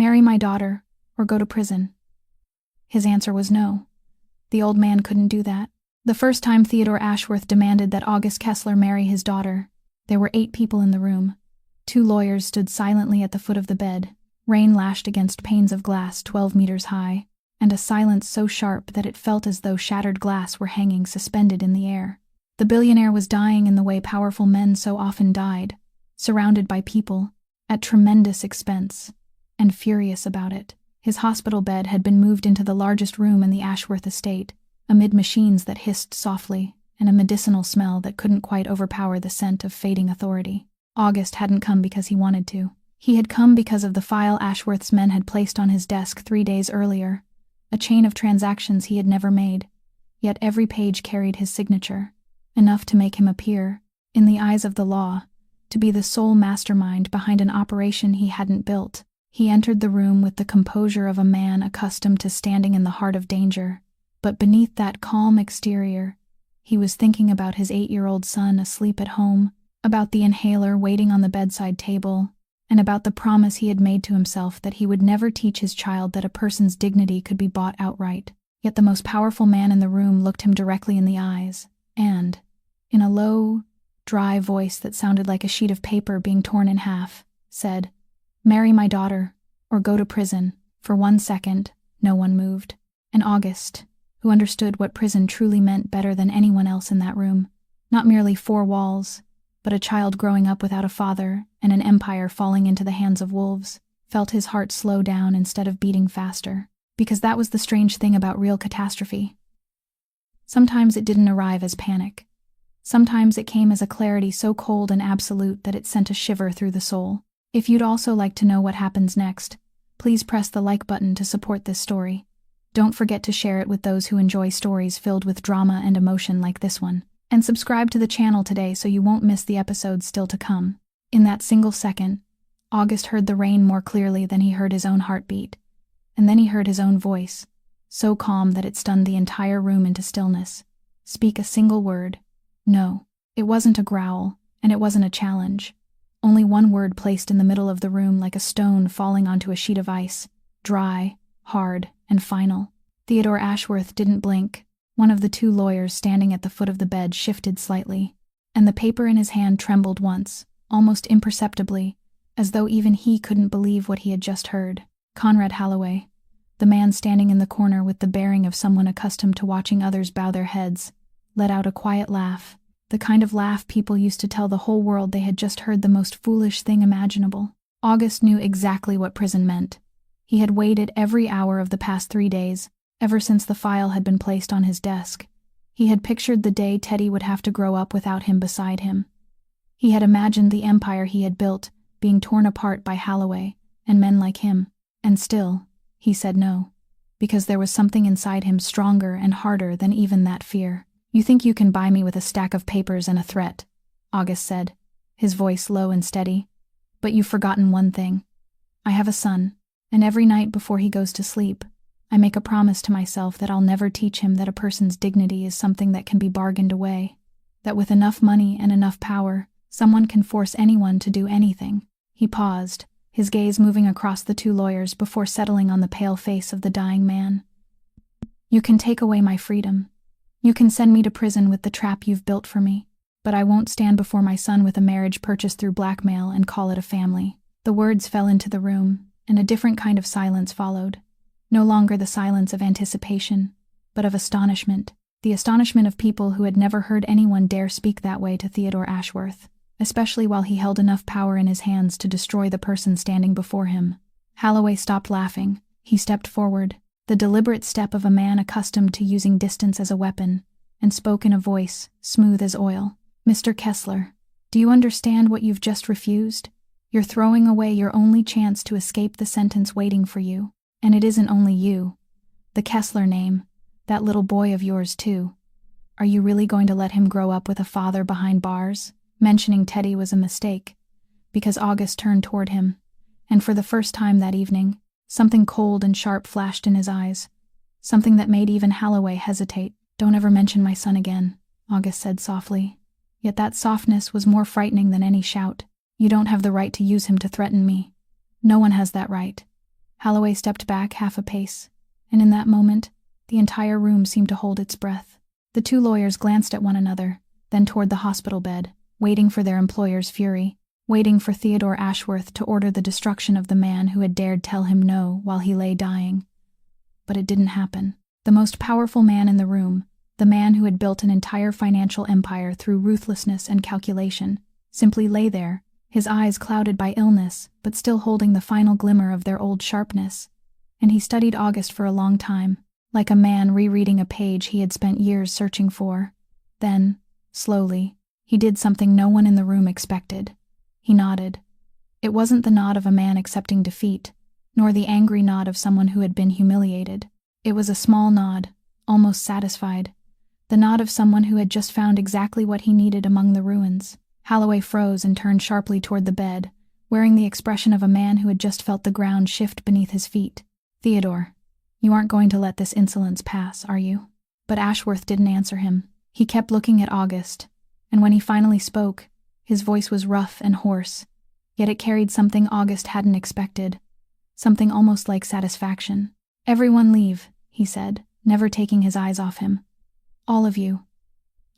Marry my daughter, or go to prison. His answer was no. The old man couldn't do that. The first time Theodore Ashworth demanded that August Kessler marry his daughter, there were 8 people in the room. 2 lawyers stood silently at the foot of the bed, rain lashed against panes of glass 12 meters high, and a silence so sharp that it felt as though shattered glass were hanging suspended in the air. The billionaire was dying in the way powerful men so often died, surrounded by people, at tremendous expense, and furious about it. His hospital bed had been moved into the largest room in the Ashworth estate, amid machines that hissed softly, and a medicinal smell that couldn't quite overpower the scent of fading authority. August hadn't come because he wanted to. He had come because of the file Ashworth's men had placed on his desk 3 days earlier, a chain of transactions he had never made, yet every page carried his signature, enough to make him appear, in the eyes of the law, to be the sole mastermind behind an operation he hadn't built. He entered the room with the composure of a man accustomed to standing in the heart of danger, but beneath that calm exterior, he was thinking about his 8-year-old son asleep at home, about the inhaler waiting on the bedside table, and about the promise he had made to himself that he would never teach his child that a person's dignity could be bought outright. Yet the most powerful man in the room looked him directly in the eyes, and, in a low, dry voice that sounded like a sheet of paper being torn in half, said, "Marry my daughter, or go to prison." For 1 second, no one moved, and August, who understood what prison truly meant better than anyone else in that room, not merely 4 walls, but a child growing up without a father and an empire falling into the hands of wolves, felt his heart slow down instead of beating faster, because that was the strange thing about real catastrophe. Sometimes it didn't arrive as panic. Sometimes it came as a clarity so cold and absolute that it sent a shiver through the soul. If you'd also like to know what happens next, please press the like button to support this story. Don't forget to share it with those who enjoy stories filled with drama and emotion like this one. And subscribe to the channel today so you won't miss the episodes still to come. In that single second, August heard the rain more clearly than he heard his own heartbeat. And then he heard his own voice, so calm that it stunned the entire room into stillness. Speak a single word. No. It wasn't a growl, and it wasn't a challenge. Only one word placed in the middle of the room like a stone falling onto a sheet of ice, dry, hard, and final. Theodore Ashworth didn't blink. One of the 2 lawyers standing at the foot of the bed shifted slightly, and the paper in his hand trembled once, almost imperceptibly, as though even he couldn't believe what he had just heard. Conrad Holloway, the man standing in the corner with the bearing of someone accustomed to watching others bow their heads, let out a quiet laugh, the kind of laugh people used to tell the whole world they had just heard the most foolish thing imaginable. August knew exactly what prison meant. He had waited every hour of the past 3 days, ever since the file had been placed on his desk. He had pictured the day Teddy would have to grow up without him beside him. He had imagined the empire he had built being torn apart by Holloway and men like him. And still, he said no, because there was something inside him stronger and harder than even that fear. "You think you can buy me with a stack of papers and a threat," August said, his voice low and steady. "But you've forgotten one thing. I have a son, and every night before he goes to sleep, I make a promise to myself that I'll never teach him that a person's dignity is something that can be bargained away, that with enough money and enough power, someone can force anyone to do anything." He paused, his gaze moving across the 2 lawyers before settling on the pale face of the dying man. "You can take away my freedom. You can send me to prison with the trap you've built for me, but I won't stand before my son with a marriage purchased through blackmail and call it a family." The words fell into the room, and a different kind of silence followed. No longer the silence of anticipation, but of astonishment. The astonishment of people who had never heard anyone dare speak that way to Theodore Ashworth, especially while he held enough power in his hands to destroy the person standing before him. Holloway stopped laughing. He stepped forward, the deliberate step of a man accustomed to using distance as a weapon, and spoke in a voice smooth as oil. "Mr. Kessler, do you understand what you've just refused? You're throwing away your only chance to escape the sentence waiting for you. And it isn't only you. The Kessler name, that little boy of yours too. Are you really going to let him grow up with a father behind bars?" Mentioning Teddy was a mistake, because August turned toward him, and for the first time that evening, something cold and sharp flashed in his eyes, something that made even Holloway hesitate. "Don't ever mention my son again," August said softly. Yet that softness was more frightening than any shout. "You don't have the right to use him to threaten me. No one has that right." Holloway stepped back half a pace, and in that moment, the entire room seemed to hold its breath. The two lawyers glanced at one another, then toward the hospital bed, waiting for their employer's fury, waiting for Theodore Ashworth to order the destruction of the man who had dared tell him no while he lay dying. But it didn't happen. The most powerful man in the room, the man who had built an entire financial empire through ruthlessness and calculation, simply lay there, his eyes clouded by illness, but still holding the final glimmer of their old sharpness. And he studied August for a long time, like a man rereading a page he had spent years searching for. Then, slowly, he did something no one in the room expected. He nodded. It wasn't the nod of a man accepting defeat, nor the angry nod of someone who had been humiliated. It was a small nod, almost satisfied, the nod of someone who had just found exactly what he needed among the ruins. Holloway froze and turned sharply toward the bed, wearing the expression of a man who had just felt the ground shift beneath his feet. "Theodore, you aren't going to let this insolence pass, are you?" But Ashworth didn't answer him. He kept looking at August, and when he finally spoke, his voice was rough and hoarse, yet it carried something August hadn't expected, something almost like satisfaction. "Everyone leave," he said, never taking his eyes off him. "All of you.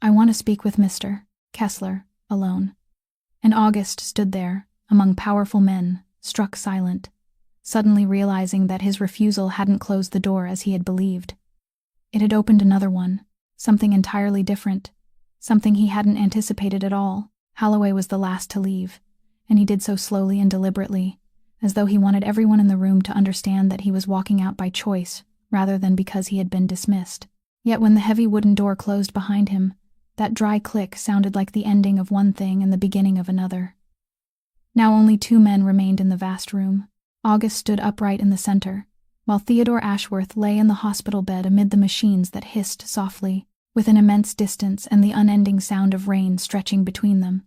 I want to speak with Mr. Kessler, alone." And August stood there, among powerful men, struck silent, suddenly realizing that his refusal hadn't closed the door as he had believed. It had opened another one, something entirely different, something he hadn't anticipated at all. Holloway was the last to leave, and he did so slowly and deliberately, as though he wanted everyone in the room to understand that he was walking out by choice rather than because he had been dismissed. Yet when the heavy wooden door closed behind him, that dry click sounded like the ending of one thing and the beginning of another. Now only two men remained in the vast room. August stood upright in the center, while Theodore Ashworth lay in the hospital bed amid the machines that hissed softly, with an immense distance and the unending sound of rain stretching between them.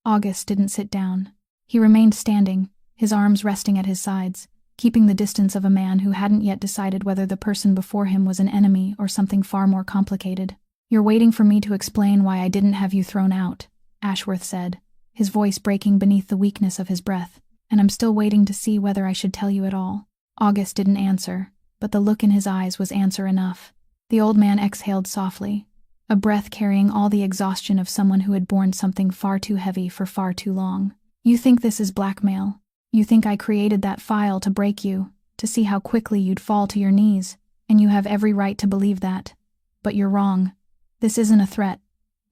August didn't sit down. He remained standing, his arms resting at his sides, keeping the distance of a man who hadn't yet decided whether the person before him was an enemy or something far more complicated. "You're waiting for me to explain why I didn't have you thrown out," Ashworth said, his voice breaking beneath the weakness of his breath, "and I'm still waiting to see whether I should tell you at all." August didn't answer, but the look in his eyes was answer enough. The old man exhaled softly, a breath carrying all the exhaustion of someone who had borne something far too heavy for far too long. "You think this is blackmail. You think I created that file to break you, to see how quickly you'd fall to your knees, and you have every right to believe that. But you're wrong. This isn't a threat,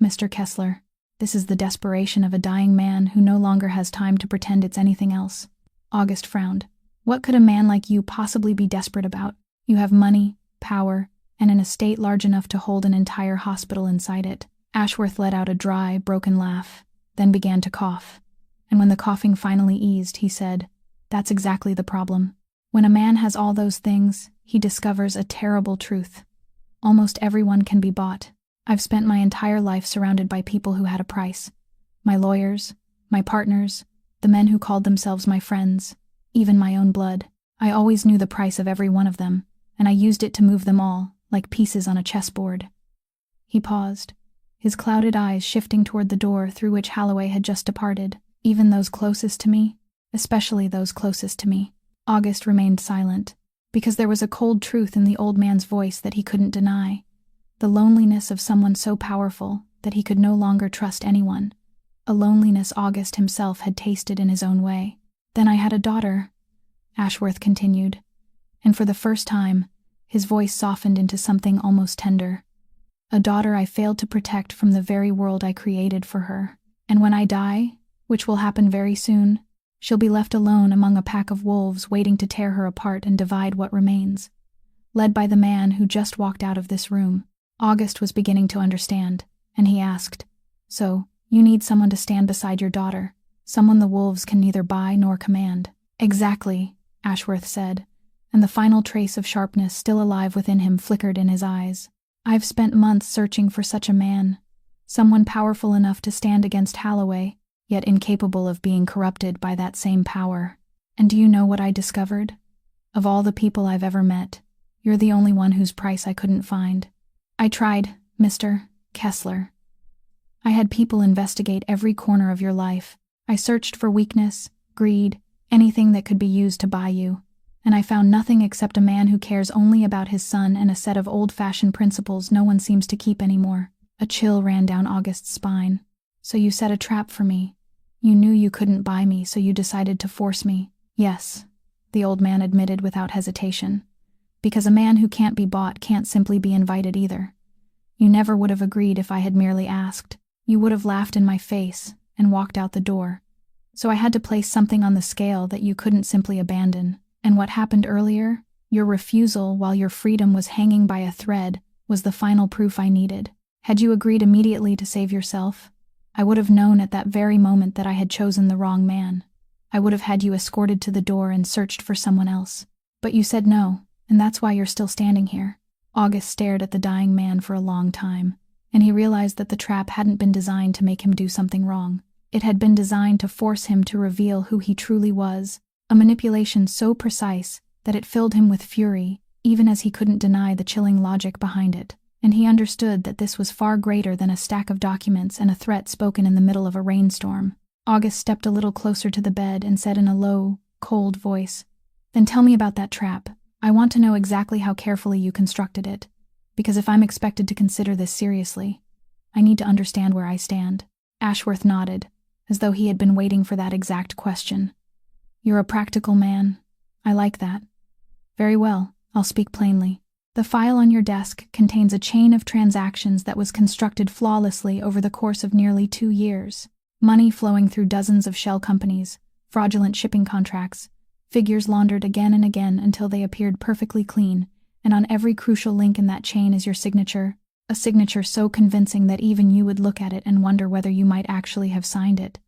Mr. Kessler. This is the desperation of a dying man who no longer has time to pretend it's anything else." August frowned. "What could a man like you possibly be desperate about? You have money, power, and an estate large enough to hold an entire hospital inside it." Ashworth let out a dry, broken laugh, then began to cough. And when the coughing finally eased, he said, "That's exactly the problem. When a man has all those things, he discovers a terrible truth. Almost everyone can be bought. I've spent my entire life surrounded by people who had a price. My lawyers, my partners, the men who called themselves my friends, even my own blood. I always knew the price of every one of them, and I used it to move them all, like pieces on a chessboard." He paused, his clouded eyes shifting toward the door through which Holloway had just departed. "Even those closest to me, especially those closest to me." August remained silent, because there was a cold truth in the old man's voice that he couldn't deny. The loneliness of someone so powerful that he could no longer trust anyone. A loneliness August himself had tasted in his own way. "Then I had a daughter," Ashworth continued, and for the first time, his voice softened into something almost tender. "A daughter I failed to protect from the very world I created for her. And when I die, which will happen very soon, she'll be left alone among a pack of wolves waiting to tear her apart and divide what remains. Led by the man who just walked out of this room." August was beginning to understand, and he asked, "So, you need someone to stand beside your daughter, someone the wolves can neither buy nor command." "Exactly," Ashworth said, and the final trace of sharpness still alive within him flickered in his eyes. "I've spent months searching for such a man, someone powerful enough to stand against Holloway, yet incapable of being corrupted by that same power. And do you know what I discovered? Of all the people I've ever met, you're the only one whose price I couldn't find. I tried, Mr. Kessler. I had people investigate every corner of your life. I searched for weakness, greed, anything that could be used to buy you. and I found nothing except a man who cares only about his son and a set of old-fashioned principles no one seems to keep anymore." A chill ran down August's spine. "So you set a trap for me. You knew you couldn't buy me, so you decided to force me." "Yes," the old man admitted without hesitation. "Because a man who can't be bought can't simply be invited either. You never would have agreed if I had merely asked. You would have laughed in my face and walked out the door. So I had to place something on the scale that you couldn't simply abandon. And what happened earlier, your refusal while your freedom was hanging by a thread, was the final proof I needed. Had you agreed immediately to save yourself, I would have known at that very moment that I had chosen the wrong man. I would have had you escorted to the door and searched for someone else. But you said no, and that's why you're still standing here." August stared at the dying man for a long time, and he realized that the trap hadn't been designed to make him do something wrong. It had been designed to force him to reveal who he truly was, a manipulation so precise that it filled him with fury, even as he couldn't deny the chilling logic behind it. And he understood that this was far greater than a stack of documents and a threat spoken in the middle of a rainstorm. August stepped a little closer to the bed and said in a low, cold voice, "Then tell me about that trap. I want to know exactly how carefully you constructed it, because if I'm expected to consider this seriously, I need to understand where I stand." Ashworth nodded, as though he had been waiting for that exact question. "You're a practical man. I like that. Very well, I'll speak plainly. The file on your desk contains a chain of transactions that was constructed flawlessly over the course of nearly 2 years. Money flowing through dozens of shell companies, fraudulent shipping contracts, figures laundered again and again until they appeared perfectly clean, and on every crucial link in that chain is your signature, a signature so convincing that even you would look at it and wonder whether you might actually have signed it."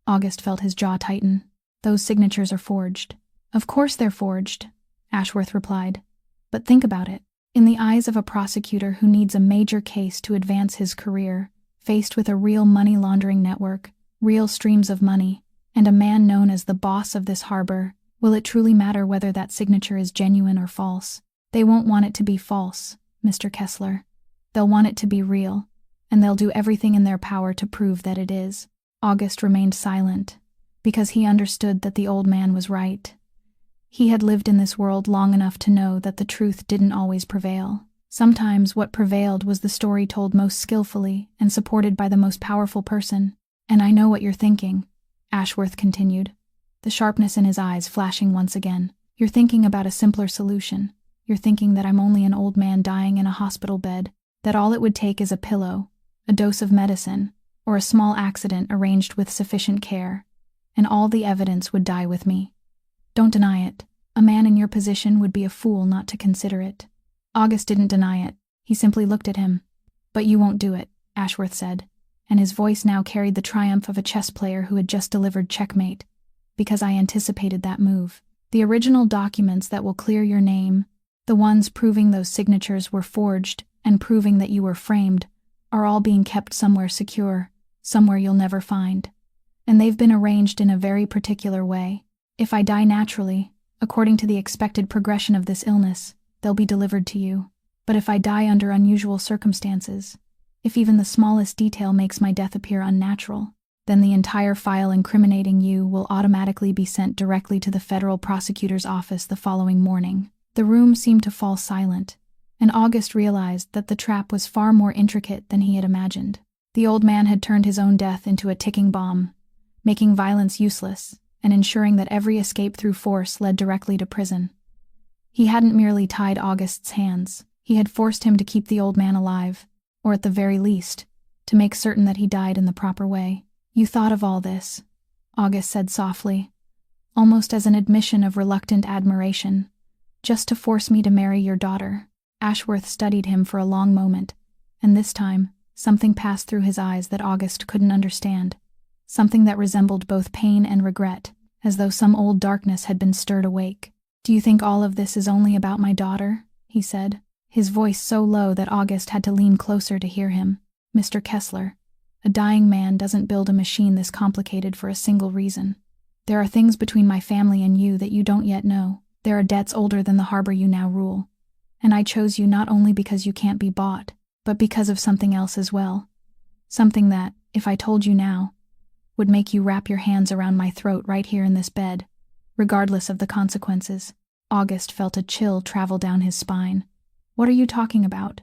August felt his jaw tighten. "Those signatures are forged." "Of course they're forged," Ashworth replied. "But think about it. In the eyes of a prosecutor who needs a major case to advance his career, faced with a real money laundering network, real streams of money, and a man known as the boss of this harbor, will it truly matter whether that signature is genuine or false? They won't want it to be false, Mr. Kessler. They'll want it to be real, and they'll do everything in their power to prove that it is." August remained silent, because he understood that the old man was right. He had lived in this world long enough to know that the truth didn't always prevail. Sometimes what prevailed was the story told most skillfully and supported by the most powerful person. "And I know what you're thinking," Ashworth continued, the sharpness in his eyes flashing once again. "You're thinking about a simpler solution. You're thinking that I'm only an old man dying in a hospital bed, that all it would take is a pillow, a dose of medicine, or a small accident arranged with sufficient care, and all the evidence would die with me. Don't deny it. A man in your position would be a fool not to consider it." August didn't deny it. He simply looked at him. "But you won't do it," Ashworth said, and his voice now carried the triumph of a chess player who had just delivered checkmate. "Because I anticipated that move. The original documents that will clear your name, the ones proving those signatures were forged and proving that you were framed, are all being kept somewhere secure, somewhere you'll never find. And they've been arranged in a very particular way. If I die naturally, according to the expected progression of this illness, they'll be delivered to you. But if I die under unusual circumstances, if even the smallest detail makes my death appear unnatural, then the entire file incriminating you will automatically be sent directly to the federal prosecutor's office the following morning." The room seemed to fall silent, and August realized that the trap was far more intricate than he had imagined. The old man had turned his own death into a ticking bomb, making violence useless and ensuring that every escape through force led directly to prison. He hadn't merely tied August's hands, he had forced him to keep the old man alive, or at the very least, to make certain that he died in the proper way. "You thought of all this," August said softly, almost as an admission of reluctant admiration, "just to force me to marry your daughter." Ashworth studied him for a long moment, and this time, something passed through his eyes that August couldn't understand, something that resembled both pain and regret, as though some old darkness had been stirred awake. "Do you think all of this is only about my daughter?" he said, his voice so low that August had to lean closer to hear him. "Mr. Kessler, a dying man doesn't build a machine this complicated for a single reason. There are things between my family and you that you don't yet know. There are debts older than the harbor you now rule. And I chose you not only because you can't be bought, but because of something else as well. Something that, if I told you now, would make you wrap your hands around my throat right here in this bed, regardless of the consequences." August felt a chill travel down his spine. What are you talking about?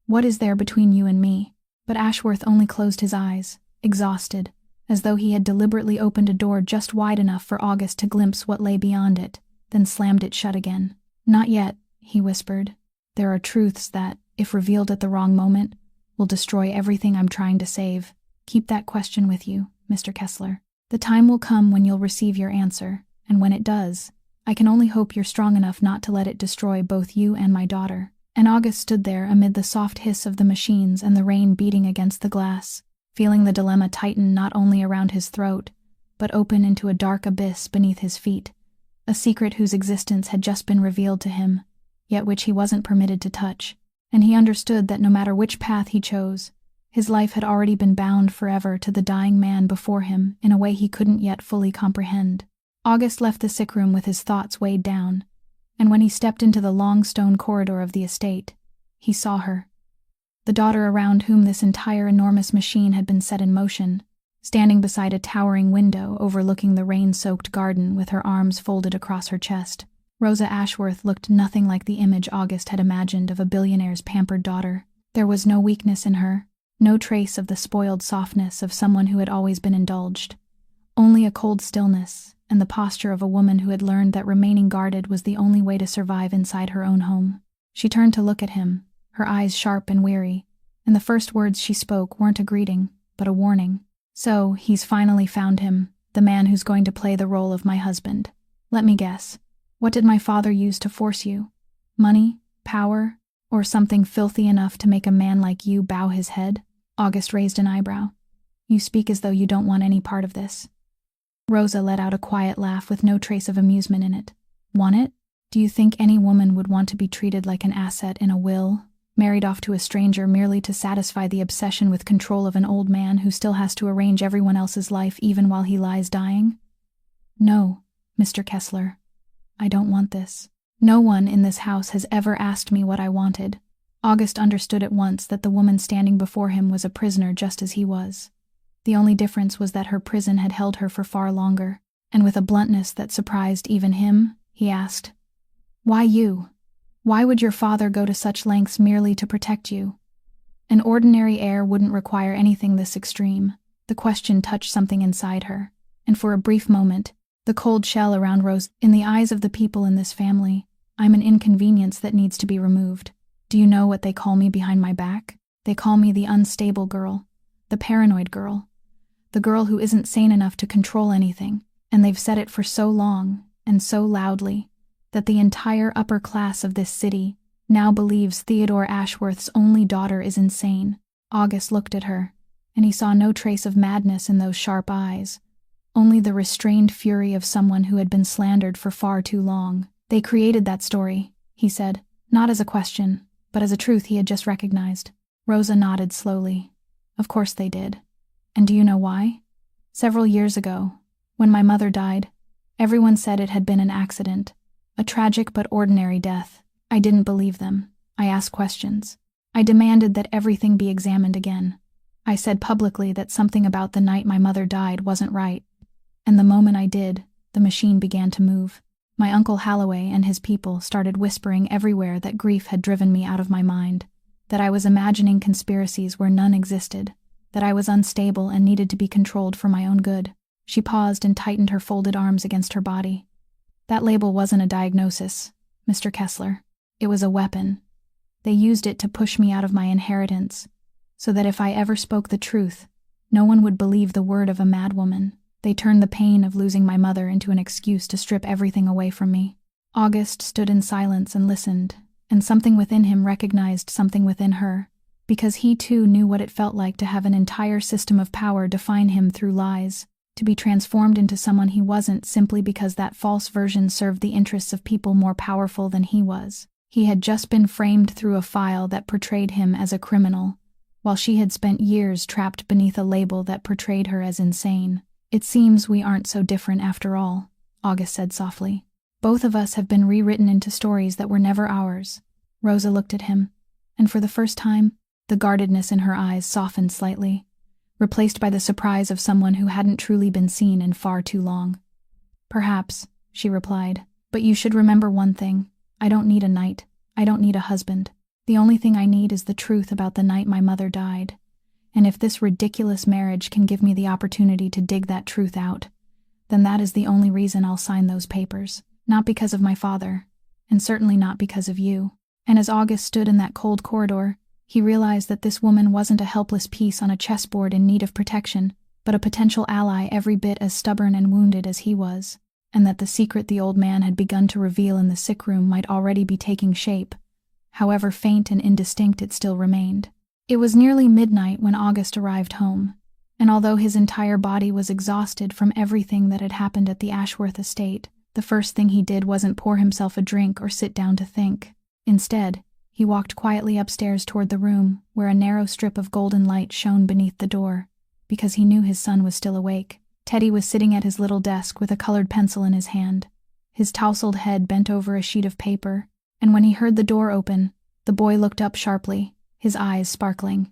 What is there between you and me? But Ashworth only closed his eyes, exhausted, as though he had deliberately opened a door just wide enough for August to glimpse what lay beyond it, then slammed it shut again. Not yet, he whispered. There are truths that, if revealed at the wrong moment, will destroy everything I'm trying to save. Keep that question with you, Mr. Kessler. The time will come when you'll receive your answer, and when it does, I can only hope you're strong enough not to let it destroy both you and my daughter. And August stood there amid the soft hiss of the machines and the rain beating against the glass, feeling the dilemma tighten not only around his throat, but open into a dark abyss beneath his feet, a secret whose existence had just been revealed to him, yet which he wasn't permitted to touch. And he understood that no matter which path he chose, his life had already been bound forever to the dying man before him in a way he couldn't yet fully comprehend. August left the sick room with his thoughts weighed down, and when he stepped into the long stone corridor of the estate, he saw her. The daughter around whom this entire enormous machine had been set in motion, standing beside a towering window overlooking the rain-soaked garden with her arms folded across her chest. Rosa Ashworth looked nothing like the image August had imagined of a billionaire's pampered daughter. There was no weakness in her, no trace of the spoiled softness of someone who had always been indulged. Only a cold stillness, and the posture of a woman who had learned that remaining guarded was the only way to survive inside her own home. She turned to look at him, her eyes sharp and weary, and the first words she spoke weren't a greeting, but a warning. So, he's finally found him, the man who's going to play the role of my husband. Let me guess. What did my father use to force you? Money? Power? Or something filthy enough to make a man like you bow his head? August raised an eyebrow. You speak as though you don't want any part of this. Rosa let out a quiet laugh with no trace of amusement in it. Want it? Do you think any woman would want to be treated like an asset in a will, married off to a stranger merely to satisfy the obsession with control of an old man who still has to arrange everyone else's life even while he lies dying? No, Mr. Kessler. I don't want this. No one in this house has ever asked me what I wanted. August understood at once that the woman standing before him was a prisoner just as he was. The only difference was that her prison had held her for far longer, and with a bluntness that surprised even him, he asked, "Why you? Why would your father go to such lengths merely to protect you?" An ordinary heir wouldn't require anything this extreme. The question touched something inside her, and for a brief moment, the cold shell around rose. In the eyes of the people in this family, I'm an inconvenience that needs to be removed. Do you know what they call me behind my back? They call me the unstable girl, the paranoid girl, the girl who isn't sane enough to control anything, and they've said it for so long, and so loudly, that the entire upper class of this city now believes Theodore Ashworth's only daughter is insane. August looked at her, and he saw no trace of madness in those sharp eyes, only the restrained fury of someone who had been slandered for far too long. They created that story, he said, not as a question, but as a truth he had just recognized. Rosa nodded slowly. Of course they did. And do you know why? Several years ago, when my mother died, everyone said it had been an accident, a tragic but ordinary death. I didn't believe them. I asked questions. I demanded that everything be examined again. I said publicly that something about the night my mother died wasn't right. And the moment I did, the machine began to move. My Uncle Halloway and his people started whispering everywhere that grief had driven me out of my mind, that I was imagining conspiracies where none existed, that I was unstable and needed to be controlled for my own good. She paused and tightened her folded arms against her body. That label wasn't a diagnosis, Mr. Kessler. It was a weapon. They used it to push me out of my inheritance, so that if I ever spoke the truth, no one would believe the word of a madwoman. They turned the pain of losing my mother into an excuse to strip everything away from me. August stood in silence and listened, and something within him recognized something within her, because he too knew what it felt like to have an entire system of power define him through lies, to be transformed into someone he wasn't simply because that false version served the interests of people more powerful than he was. He had just been framed through a file that portrayed him as a criminal, while she had spent years trapped beneath a label that portrayed her as insane. It seems we aren't so different after all, August said softly. Both of us have been rewritten into stories that were never ours. Rosa looked at him, and for the first time, the guardedness in her eyes softened slightly, replaced by the surprise of someone who hadn't truly been seen in far too long. Perhaps, she replied, But you should remember one thing. I don't need a knight. I don't need a husband. The only thing I need is the truth about the night my mother died. And if this ridiculous marriage can give me the opportunity to dig that truth out, then that is the only reason I'll sign those papers. Not because of my father, and certainly not because of you." And as August stood in that cold corridor, he realized that this woman wasn't a helpless piece on a chessboard in need of protection, but a potential ally every bit as stubborn and wounded as he was, and that the secret the old man had begun to reveal in the sick room might already be taking shape, however faint and indistinct it still remained. It was nearly midnight when August arrived home, and although his entire body was exhausted from everything that had happened at the Ashworth estate, the first thing he did wasn't pour himself a drink or sit down to think. Instead, he walked quietly upstairs toward the room where a narrow strip of golden light shone beneath the door, because he knew his son was still awake. Teddy was sitting at his little desk with a colored pencil in his hand, his tousled head bent over a sheet of paper, and when he heard the door open, the boy looked up sharply, his eyes sparkling.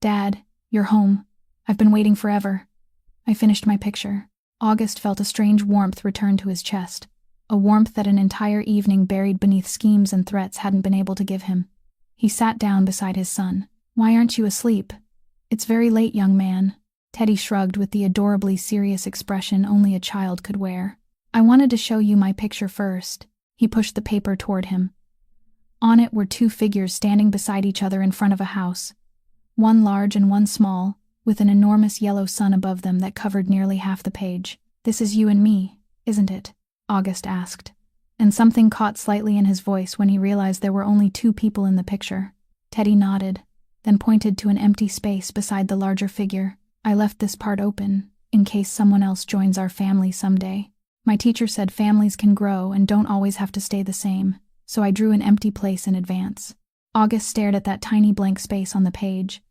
"Dad, you're home. I've been waiting forever. I finished my picture." August felt a strange warmth return to his chest, a warmth that an entire evening buried beneath schemes and threats hadn't been able to give him. He sat down beside his son. "Why aren't you asleep?" "It's very late, young man." Teddy shrugged with the adorably serious expression only a child could wear. "I wanted to show you my picture first." He pushed the paper toward him. On it were two figures standing beside each other in front of a house, one large and one small, with an enormous yellow sun above them that covered nearly half the page. "This is you and me, isn't it?" August asked, and something caught slightly in his voice when he realized there were only two people in the picture. Teddy nodded, then pointed to an empty space beside the larger figure. "I left this part open, in case someone else joins our family someday. My teacher said families can grow and don't always have to stay the same, so I drew an empty place in advance." August stared at that tiny blank space on the page,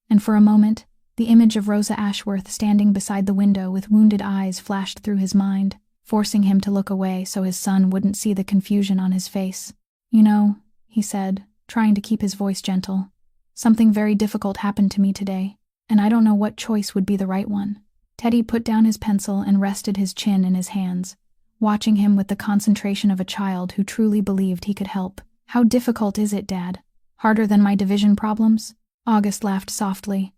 and for a moment, the image of Rosa Ashworth standing beside the window with wounded eyes flashed through his mind, forcing him to look away so his son wouldn't see the confusion on his face. "You know," he said, trying to keep his voice gentle, "something very difficult happened to me today, and I don't know what choice would be the right one." Teddy put down his pencil and rested his chin in his hands, watching him with the concentration of a child who truly believed he could help. "How difficult is it, Dad? Harder than my division problems?" August laughed softly.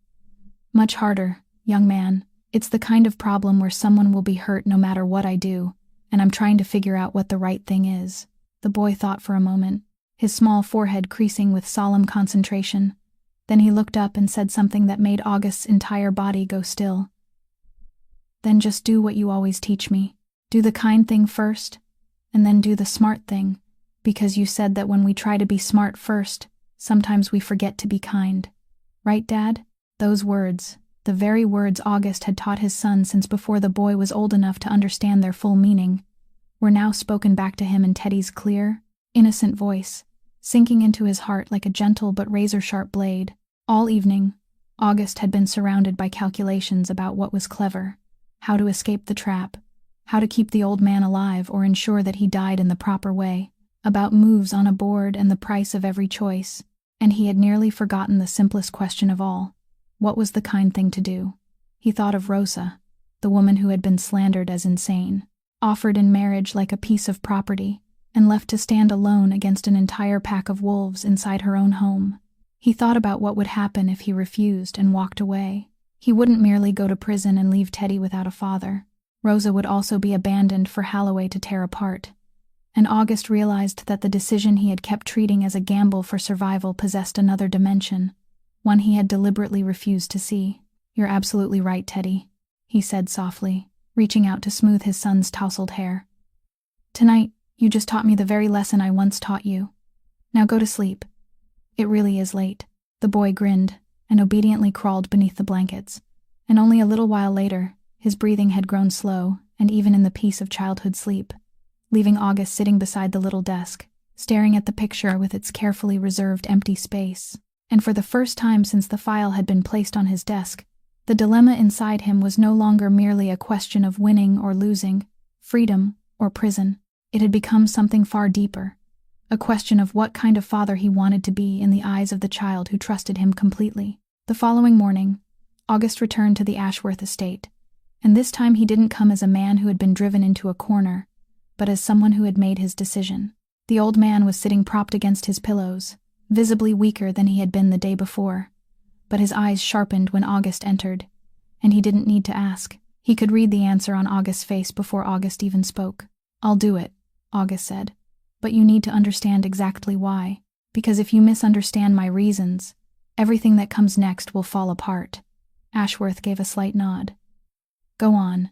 "Much harder, young man. It's the kind of problem where someone will be hurt no matter what I do, and I'm trying to figure out what the right thing is." The boy thought for a moment, his small forehead creasing with solemn concentration. Then he looked up and said something that made August's entire body go still. "Then just do what you always teach me. Do the kind thing first, and then do the smart thing, because you said that when we try to be smart first, sometimes we forget to be kind. Right, Dad?" Those words, the very words August had taught his son since before the boy was old enough to understand their full meaning, were now spoken back to him in Teddy's clear, innocent voice, sinking into his heart like a gentle but razor-sharp blade. All evening, August had been surrounded by calculations about what was clever, how to escape the trap, how to keep the old man alive or ensure that he died in the proper way, about moves on a board and the price of every choice, and he had nearly forgotten the simplest question of all. What was the kind thing to do? He thought of Rosa, the woman who had been slandered as insane, offered in marriage like a piece of property, and left to stand alone against an entire pack of wolves inside her own home. He thought about what would happen if he refused and walked away. He wouldn't merely go to prison and leave Teddy without a father. Rosa would also be abandoned for Holloway to tear apart. And August realized that the decision he had kept treating as a gamble for survival possessed another dimension, one he had deliberately refused to see. "You're absolutely right, Teddy," he said softly, reaching out to smooth his son's tousled hair. "Tonight, you just taught me the very lesson I once taught you. Now go to sleep. It really is late." The boy grinned and obediently crawled beneath the blankets, and only a little while later, his breathing had grown slow and even in the peace of childhood sleep, leaving August sitting beside the little desk, staring at the picture with its carefully reserved empty space. And for the first time since the file had been placed on his desk, the dilemma inside him was no longer merely a question of winning or losing, freedom or prison. It had become something far deeper, a question of what kind of father he wanted to be in the eyes of the child who trusted him completely. The following morning, August returned to the Ashworth estate, and this time he didn't come as a man who had been driven into a corner, but as someone who had made his decision. The old man was sitting propped against his pillows, visibly weaker than he had been the day before, but his eyes sharpened when August entered, and he didn't need to ask. He could read the answer on August's face before August even spoke. "I'll do it," August said, "but you need to understand exactly why, because if you misunderstand my reasons, everything that comes next will fall apart." Ashworth gave a slight nod. "Go on."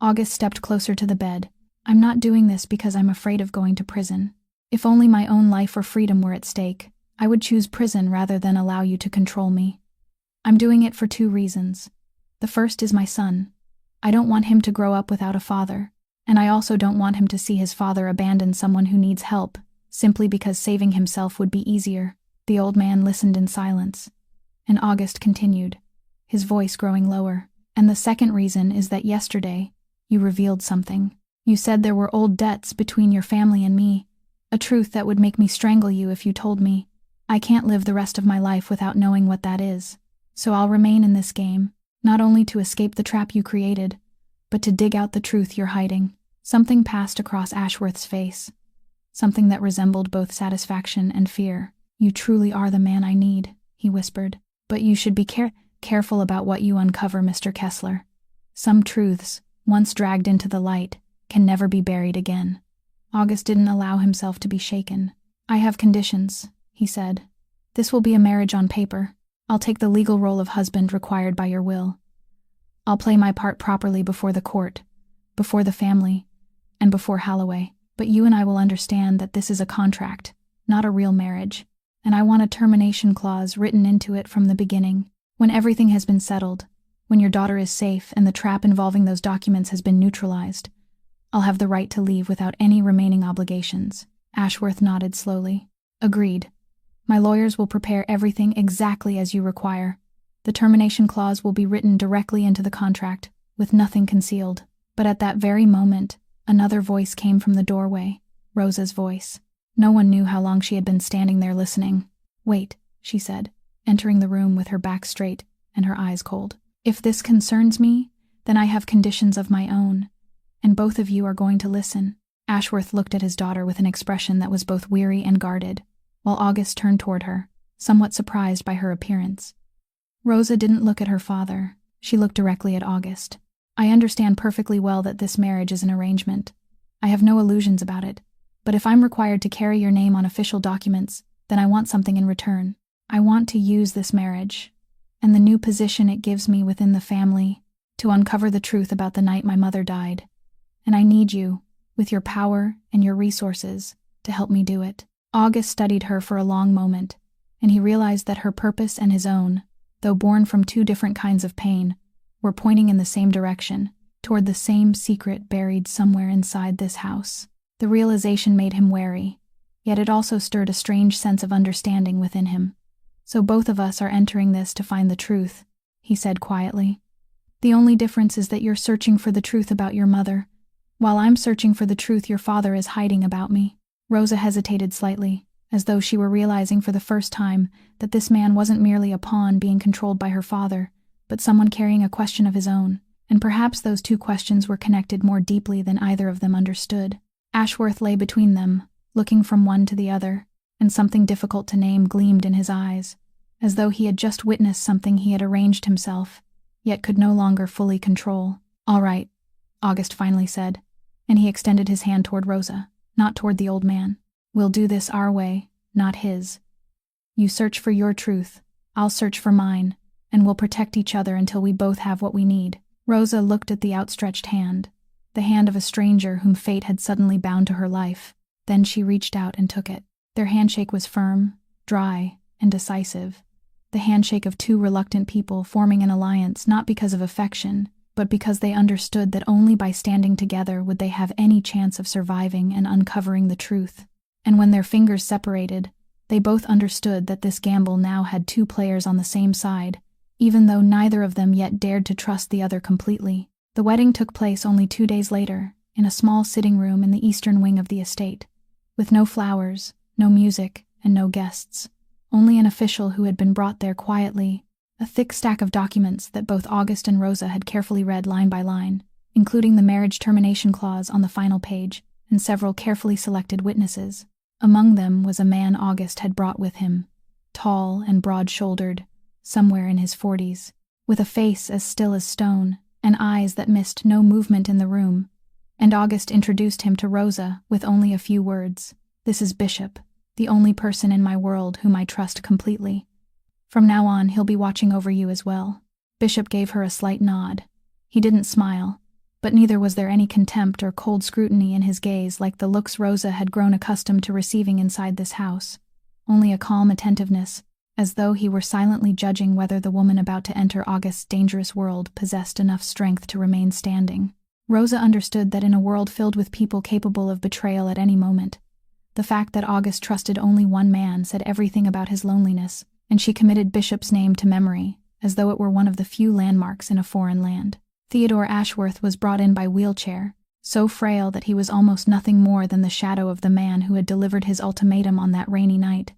August stepped closer to the bed. "I'm not doing this because I'm afraid of going to prison. If only my own life or freedom were at stake, I would choose prison rather than allow you to control me. I'm doing it for 2 reasons. The first is my son. I don't want him to grow up without a father, and I also don't want him to see his father abandon someone who needs help, simply because saving himself would be easier." The old man listened in silence, and August continued, his voice growing lower. "And the second reason is that yesterday, you revealed something. You said there were old debts between your family and me, a truth that would make me strangle you if you told me. I can't live the rest of my life without knowing what that is. So I'll remain in this game, not only to escape the trap you created, but to dig out the truth you're hiding." Something passed across Ashworth's face, something that resembled both satisfaction and fear. "You truly are the man I need," he whispered. "But you should be careful about what you uncover, Mr. Kessler. Some truths, once dragged into the light, can never be buried again." August didn't allow himself to be shaken. "I have conditions," he said. "This will be a marriage on paper. I'll take the legal role of husband required by your will. I'll play my part properly before the court, before the family, and before Holloway. But you and I will understand that this is a contract, not a real marriage, and I want a termination clause written into it from the beginning. When everything has been settled, when your daughter is safe and the trap involving those documents has been neutralized, I'll have the right to leave without any remaining obligations." Ashworth nodded slowly. "Agreed. My lawyers will prepare everything exactly as you require. The termination clause will be written directly into the contract, with nothing concealed." But at that very moment, another voice came from the doorway, Rosa's voice. No one knew how long she had been standing there listening. "Wait," she said, entering the room with her back straight and her eyes cold. "If this concerns me, then I have conditions of my own, and both of you are going to listen." Ashworth looked at his daughter with an expression that was both weary and guarded, while August turned toward her, somewhat surprised by her appearance. Rosa didn't look at her father. She looked directly at August. "I understand perfectly well that this marriage is an arrangement. I have no illusions about it. But if I'm required to carry your name on official documents, then I want something in return. I want to use this marriage, and the new position it gives me within the family, to uncover the truth about the night my mother died. And I need you, with your power and your resources, to help me do it." August studied her for a long moment, and he realized that her purpose and his own, though born from 2 different kinds of pain, were pointing in the same direction, toward the same secret buried somewhere inside this house. The realization made him wary, yet it also stirred a strange sense of understanding within him. "So both of us are entering this to find the truth," he said quietly. "The only difference is that you're searching for the truth about your mother, while I'm searching for the truth your father is hiding about me." Rosa hesitated slightly, as though she were realizing for the first time that this man wasn't merely a pawn being controlled by her father, but someone carrying a question of his own, and perhaps those 2 questions were connected more deeply than either of them understood. Ashworth lay between them, looking from one to the other, and something difficult to name gleamed in his eyes, as though he had just witnessed something he had arranged himself, yet could no longer fully control. "All right," August finally said, and he extended his hand toward Rosa, not toward the old man. "We'll do this our way, not his. You search for your truth, I'll search for mine, and we'll protect each other until we both have what we need." Rosa looked at the outstretched hand, the hand of a stranger whom fate had suddenly bound to her life. Then she reached out and took it. Their handshake was firm, dry, and decisive. The handshake of 2 reluctant people forming an alliance not because of affection, but because they understood that only by standing together would they have any chance of surviving and uncovering the truth. And when their fingers separated, they both understood that this gamble now had 2 players on the same side, even though neither of them yet dared to trust the other completely. The wedding took place only 2 days later, in a small sitting room in the eastern wing of the estate, with no flowers, no music, and no guests. Only an official who had been brought there quietly, a thick stack of documents that both August and Rosa had carefully read line by line, including the marriage termination clause on the final page, and several carefully selected witnesses. Among them was a man August had brought with him, tall and broad-shouldered, somewhere in his 40s, with a face as still as stone and eyes that missed no movement in the room. And August introduced him to Rosa with only a few words. "This is Bishop, the only person in my world whom I trust completely. From now on, he'll be watching over you as well." Bishop gave her a slight nod. He didn't smile, but neither was there any contempt or cold scrutiny in his gaze like the looks Rosa had grown accustomed to receiving inside this house. Only a calm attentiveness, as though he were silently judging whether the woman about to enter August's dangerous world possessed enough strength to remain standing. Rosa understood that in a world filled with people capable of betrayal at any moment, the fact that August trusted only one man said everything about his loneliness, and she committed Bishop's name to memory, as though it were one of the few landmarks in a foreign land. Theodore Ashworth was brought in by wheelchair, so frail that he was almost nothing more than the shadow of the man who had delivered his ultimatum on that rainy night.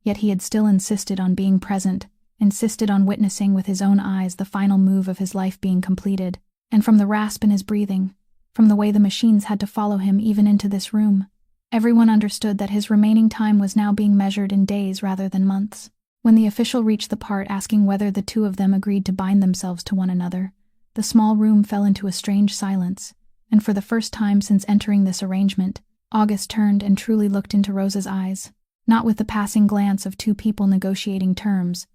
Yet he had still insisted on being present, insisted on witnessing with his own eyes the final move of his life being completed, and from the rasp in his breathing, from the way the machines had to follow him even into this room, everyone understood that his remaining time was now being measured in days rather than months. When the official reached the part asking whether the two of them agreed to bind themselves to one another, the small room fell into a strange silence, and for the first time since entering this arrangement, August turned and truly looked into Rosa's eyes, not with the passing glance of two people negotiating terms,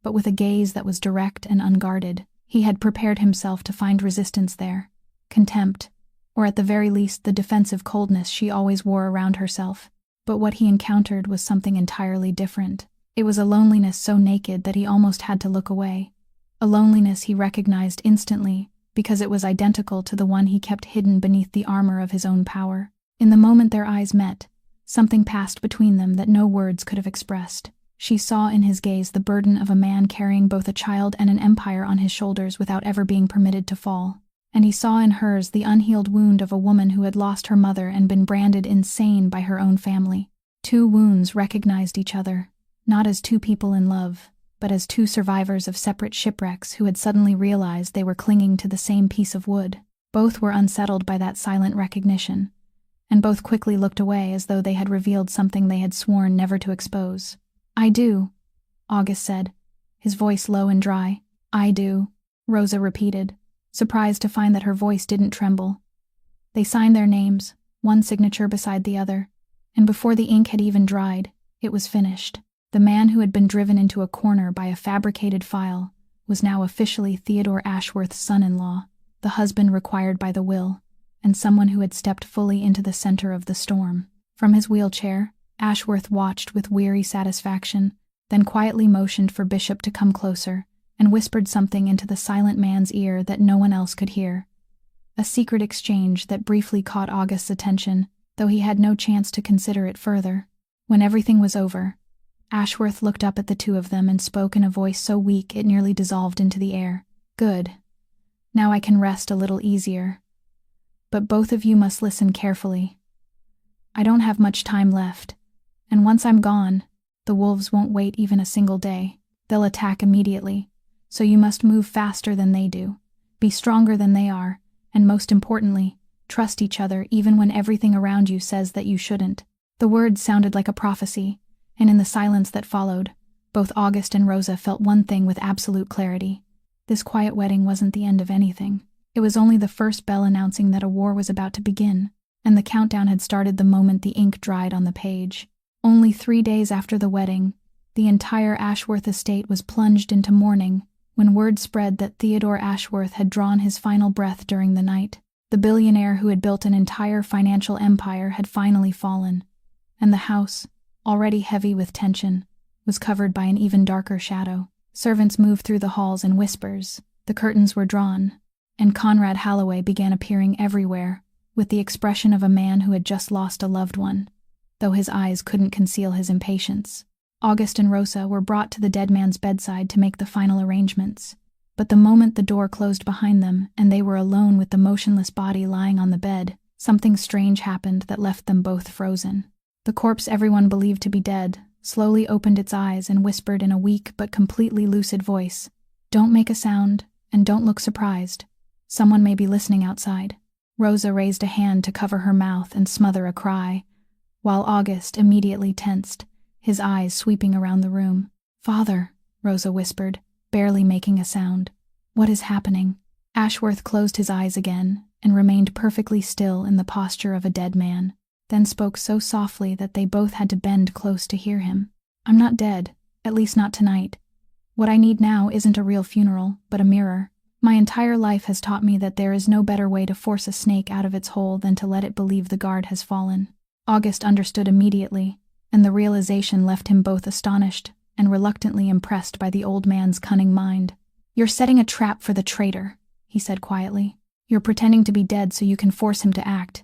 but with a gaze that was direct and unguarded. He had prepared himself to find resistance there, contempt, or at the very least the defensive coldness she always wore around herself. But what he encountered was something entirely different. It was a loneliness so naked that he almost had to look away. A loneliness he recognized instantly, because it was identical to the one he kept hidden beneath the armor of his own power. In the moment their eyes met, something passed between them that no words could have expressed. She saw in his gaze the burden of a man carrying both a child and an empire on his shoulders without ever being permitted to fall. And he saw in hers the unhealed wound of a woman who had lost her mother and been branded insane by her own family. Two wounds recognized each other, not as two people in love, but as two survivors of separate shipwrecks who had suddenly realized they were clinging to the same piece of wood. Both were unsettled by that silent recognition, and both quickly looked away as though they had revealed something they had sworn never to expose. "I do," August said, his voice low and dry. "I do," Rosa repeated, surprised to find that her voice didn't tremble. They signed their names, one signature beside the other, and before the ink had even dried, it was finished. The man who had been driven into a corner by a fabricated file was now officially Theodore Ashworth's son-in-law, the husband required by the will, and someone who had stepped fully into the center of the storm. From his wheelchair, Ashworth watched with weary satisfaction, then quietly motioned for Bishop to come closer, and whispered something into the silent man's ear that no one else could hear. A secret exchange that briefly caught August's attention, though he had no chance to consider it further. When everything was over, Ashworth looked up at the two of them and spoke in a voice so weak it nearly dissolved into the air. "Good. Now I can rest a little easier. But both of you must listen carefully. I don't have much time left, and once I'm gone, the wolves won't wait even a single day. They'll attack immediately, so you must move faster than they do, be stronger than they are, and most importantly, trust each other even when everything around you says that you shouldn't." The words sounded like a prophecy, and in the silence that followed, both August and Rosa felt one thing with absolute clarity. This quiet wedding wasn't the end of anything. It was only the first bell announcing that a war was about to begin, and the countdown had started the moment the ink dried on the page. Only 3 days after the wedding, the entire Ashworth estate was plunged into mourning when word spread that Theodore Ashworth had drawn his final breath during the night. The billionaire who had built an entire financial empire had finally fallen, and the house, already heavy with tension, was covered by an even darker shadow. Servants moved through the halls in whispers, the curtains were drawn, and Conrad Holloway began appearing everywhere, with the expression of a man who had just lost a loved one, though his eyes couldn't conceal his impatience. August and Rosa were brought to the dead man's bedside to make the final arrangements, but the moment the door closed behind them and they were alone with the motionless body lying on the bed, something strange happened that left them both frozen. The corpse everyone believed to be dead slowly opened its eyes and whispered in a weak but completely lucid voice, "Don't make a sound, and don't look surprised. Someone may be listening outside." Rosa raised a hand to cover her mouth and smother a cry, while August immediately tensed, his eyes sweeping around the room. "Father," Rosa whispered, barely making a sound. "What is happening?" Ashworth closed his eyes again and remained perfectly still in the posture of a dead man, then spoke so softly that they both had to bend close to hear him. "I'm not dead, at least not tonight. What I need now isn't a real funeral, but a mirror. My entire life has taught me that there is no better way to force a snake out of its hole than to let it believe the guard has fallen." August understood immediately, and the realization left him both astonished and reluctantly impressed by the old man's cunning mind. "You're setting a trap for the traitor," he said quietly. "You're pretending to be dead so you can force him to act."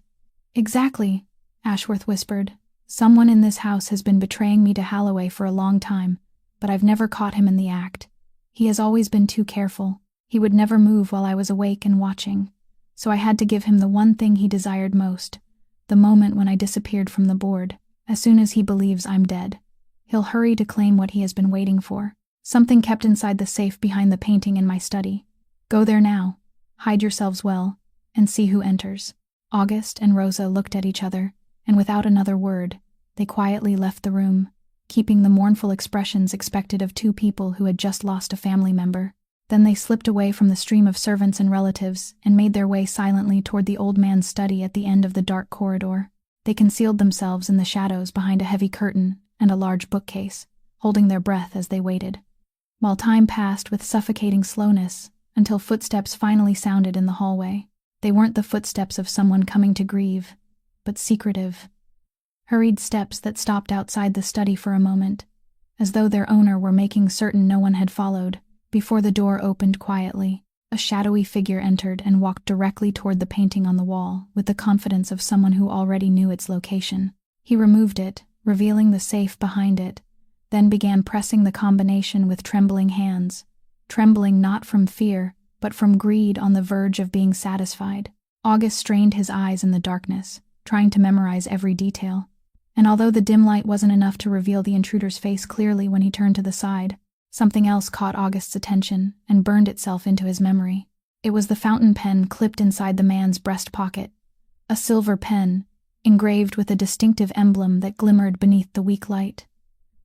"Exactly," Ashworth whispered. "Someone in this house has been betraying me to Holloway for a long time, but I've never caught him in the act. He has always been too careful. He would never move while I was awake and watching, so I had to give him the one thing he desired most, the moment when I disappeared from the board. As soon as he believes I'm dead, he'll hurry to claim what he has been waiting for. Something kept inside the safe behind the painting in my study. Go there now, hide yourselves well, and see who enters." August and Rosa looked at each other, and without another word, they quietly left the room, keeping the mournful expressions expected of two people who had just lost a family member. Then they slipped away from the stream of servants and relatives and made their way silently toward the old man's study at the end of the dark corridor. They concealed themselves in the shadows behind a heavy curtain and a large bookcase, holding their breath as they waited. While time passed with suffocating slowness until footsteps finally sounded in the hallway. They weren't the footsteps of someone coming to grieve, but secretive, hurried steps that stopped outside the study for a moment, as though their owner were making certain no one had followed. Before the door opened quietly, a shadowy figure entered and walked directly toward the painting on the wall with the confidence of someone who already knew its location. He removed it, revealing the safe behind it, then began pressing the combination with trembling hands, trembling not from fear, but from greed on the verge of being satisfied. August strained his eyes in the darkness, trying to memorize every detail, and although the dim light wasn't enough to reveal the intruder's face clearly when he turned to the side, something else caught August's attention and burned itself into his memory. It was the fountain pen clipped inside the man's breast pocket, a silver pen, engraved with a distinctive emblem that glimmered beneath the weak light.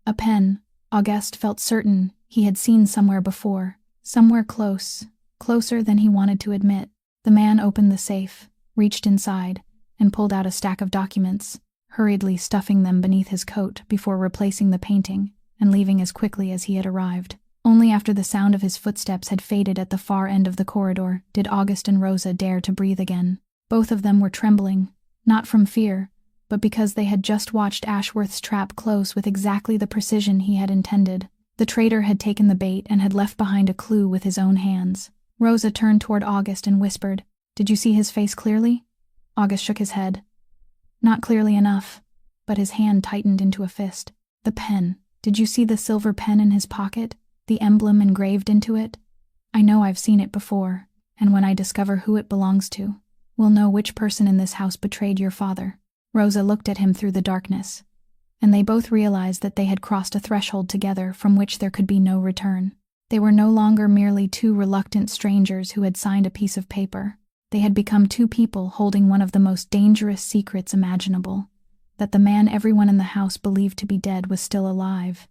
A pen, August felt certain he had seen somewhere before, somewhere closer than he wanted to admit. The man opened the safe, reached inside, and pulled out a stack of documents, hurriedly stuffing them beneath his coat before replacing the painting and leaving as quickly as he had arrived. Only after the sound of his footsteps had faded at the far end of the corridor did August and Rosa dare to breathe again. Both of them were trembling, not from fear, but because they had just watched Ashworth's trap close with exactly the precision he had intended. The traitor had taken the bait and had left behind a clue with his own hands. Rosa turned toward August and whispered, "Did you see his face clearly?" August shook his head. "Not clearly enough," but his hand tightened into a fist. "The pen. Did you see the silver pen in his pocket? The emblem engraved into it? I know I've seen it before, and when I discover who it belongs to, we'll know which person in this house betrayed your father." Rosa looked at him through the darkness, and they both realized that they had crossed a threshold together from which there could be no return. They were no longer merely two reluctant strangers who had signed a piece of paper. They had become two people holding one of the most dangerous secrets imaginable, that the man everyone in the house believed to be dead was still alive,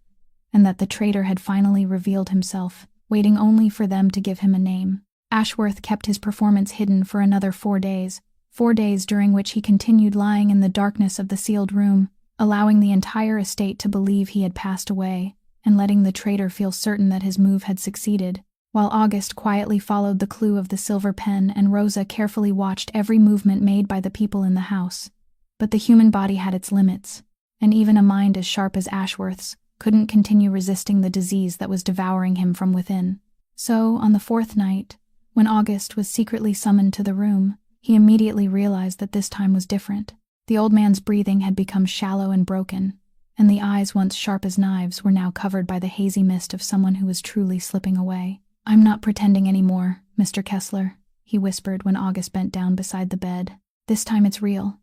and that the traitor had finally revealed himself, waiting only for them to give him a name. Ashworth kept his performance hidden for another 4 days, 4 days during which he continued lying in the darkness of the sealed room, allowing the entire estate to believe he had passed away, and letting the traitor feel certain that his move had succeeded, while August quietly followed the clue of the silver pen and Rosa carefully watched every movement made by the people in the house. But the human body had its limits, and even a mind as sharp as Ashworth's couldn't continue resisting the disease that was devouring him from within. So, on the 4th night, when August was secretly summoned to the room, he immediately realized that this time was different. The old man's breathing had become shallow and broken, and the eyes once sharp as knives were now covered by the hazy mist of someone who was truly slipping away. "I'm not pretending anymore, Mr. Kessler," he whispered when August bent down beside the bed. "This time it's real.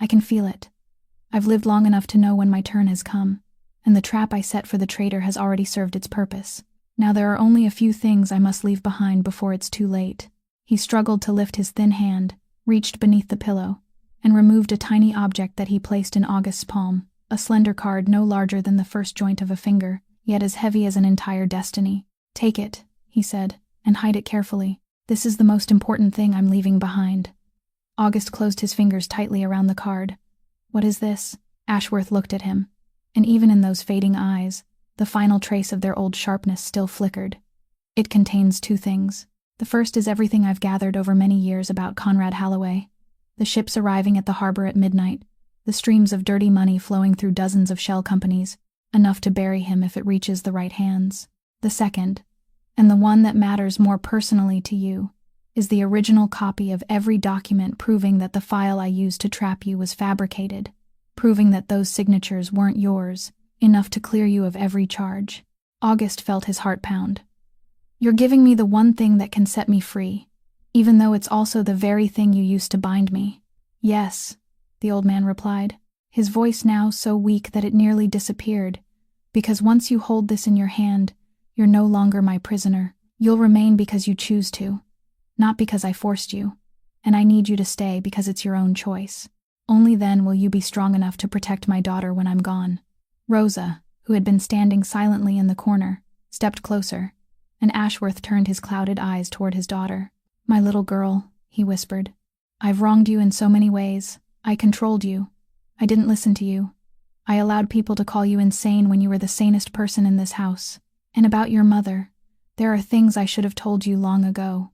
I can feel it. I've lived long enough to know when my turn has come, and the trap I set for the traitor has already served its purpose. Now there are only a few things I must leave behind before it's too late." He struggled to lift his thin hand, reached beneath the pillow, and removed a tiny object that he placed in August's palm, a slender card no larger than the first joint of a finger, yet as heavy as an entire destiny. "Take it," he said, "and hide it carefully. This is the most important thing I'm leaving behind." August closed his fingers tightly around the card. "What is this?" Ashworth looked at him, and even in those fading eyes, the final trace of their old sharpness still flickered. "It contains two things. The first is everything I've gathered over many years about Conrad Holloway. The ships arriving at the harbor at midnight, the streams of dirty money flowing through dozens of shell companies, enough to bury him if it reaches the right hands. The second, and the one that matters more personally to you, is the original copy of every document proving that the file I used to trap you was fabricated, proving that those signatures weren't yours, enough to clear you of every charge." August felt his heart pound. "You're giving me the one thing that can set me free, even though it's also the very thing you used to bind me." "Yes," the old man replied, his voice now so weak that it nearly disappeared, "because once you hold this in your hand, you're no longer my prisoner. You'll remain because you choose to, not because I forced you, and I need you to stay because it's your own choice. Only then will you be strong enough to protect my daughter when I'm gone." Rosa, who had been standing silently in the corner, stepped closer, and Ashworth turned his clouded eyes toward his daughter. "My little girl," he whispered, "I've wronged you in so many ways. I controlled you. I didn't listen to you. I allowed people to call you insane when you were the sanest person in this house. And about your mother, there are things I should have told you long ago."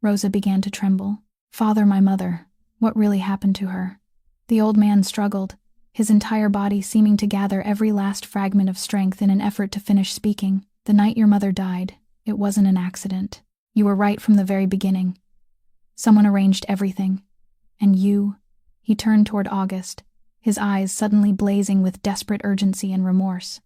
Rosa began to tremble. "Father, my mother, what really happened to her?" The old man struggled, his entire body seeming to gather every last fragment of strength in an effort to finish speaking. "The night your mother died, it wasn't an accident. You were right from the very beginning. Someone arranged everything. And you—" He turned toward August, his eyes suddenly blazing with desperate urgency and remorse.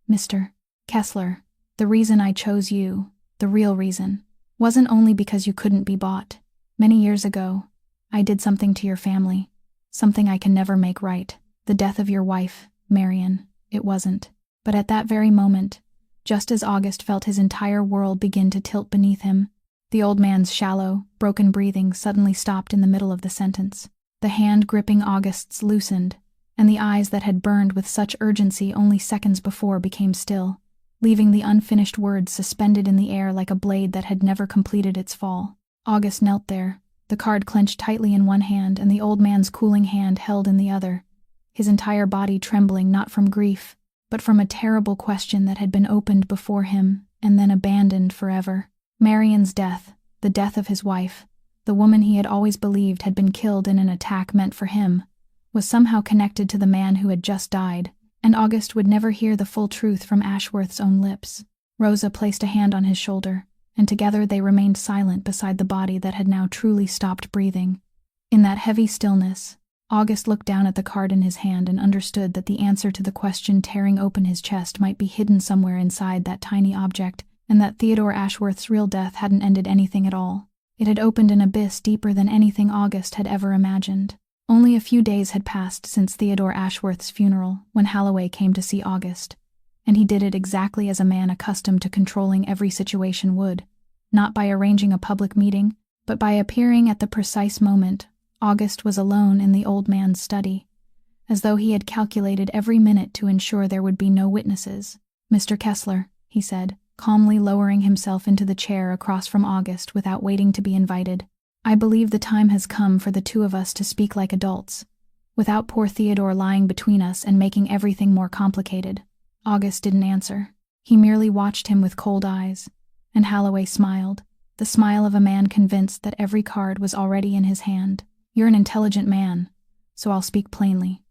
"Mr. Kessler, the reason I chose you, the real reason, wasn't only because you couldn't be bought. Many years ago, I did something to your family, something I can never make right. The death of your wife, Marion, it wasn't. But at that very moment, just as August felt his entire world begin to tilt beneath him, the old man's shallow, broken breathing suddenly stopped in the middle of the sentence. The hand gripping August's loosened, and the eyes that had burned with such urgency only seconds before became still, leaving the unfinished words suspended in the air like a blade that had never completed its fall. August knelt there, the card clenched tightly in one hand and the old man's cooling hand held in the other, his entire body trembling not from grief, but from a terrible question that had been opened before him and then abandoned forever. Marion's death, the death of his wife, the woman he had always believed had been killed in an attack meant for him, was somehow connected to the man who had just died, and August would never hear the full truth from Ashworth's own lips. Rosa placed a hand on his shoulder, and together they remained silent beside the body that had now truly stopped breathing. In that heavy stillness, August looked down at the card in his hand and understood that the answer to the question tearing open his chest might be hidden somewhere inside that tiny object, and that Theodore Ashworth's real death hadn't ended anything at all. It had opened an abyss deeper than anything August had ever imagined. Only a few days had passed since Theodore Ashworth's funeral when Holloway came to see August, and he did it exactly as a man accustomed to controlling every situation would, not by arranging a public meeting, but by appearing at the precise moment August was alone in the old man's study, as though he had calculated every minute to ensure there would be no witnesses. "Mr. Kessler," he said, calmly lowering himself into the chair across from August without waiting to be invited, "I believe the time has come for the two of us to speak like adults, without poor Theodore lying between us and making everything more complicated." August didn't answer. He merely watched him with cold eyes, and Holloway smiled, the smile of a man convinced that every card was already in his hand. "You're an intelligent man, so I'll speak plainly.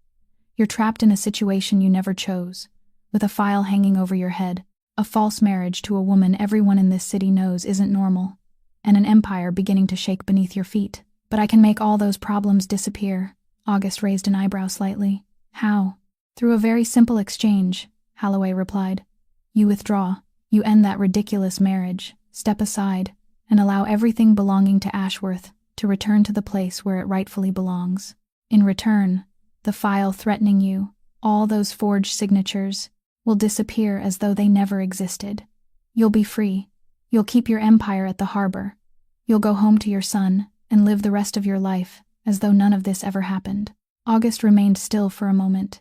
You're trapped in a situation you never chose, with a file hanging over your head, a false marriage to a woman everyone in this city knows isn't normal, and an empire beginning to shake beneath your feet. But I can make all those problems disappear." August raised an eyebrow slightly. "How?" "Through a very simple exchange," Holloway replied. "You withdraw. You end that ridiculous marriage, step aside, and allow everything belonging to Ashworth to return to the place where it rightfully belongs. In return, the file threatening you, all those forged signatures, will disappear as though they never existed. You'll be free. You'll keep your empire at the harbor. You'll go home to your son, and live the rest of your life as though none of this ever happened. August remained still for a moment,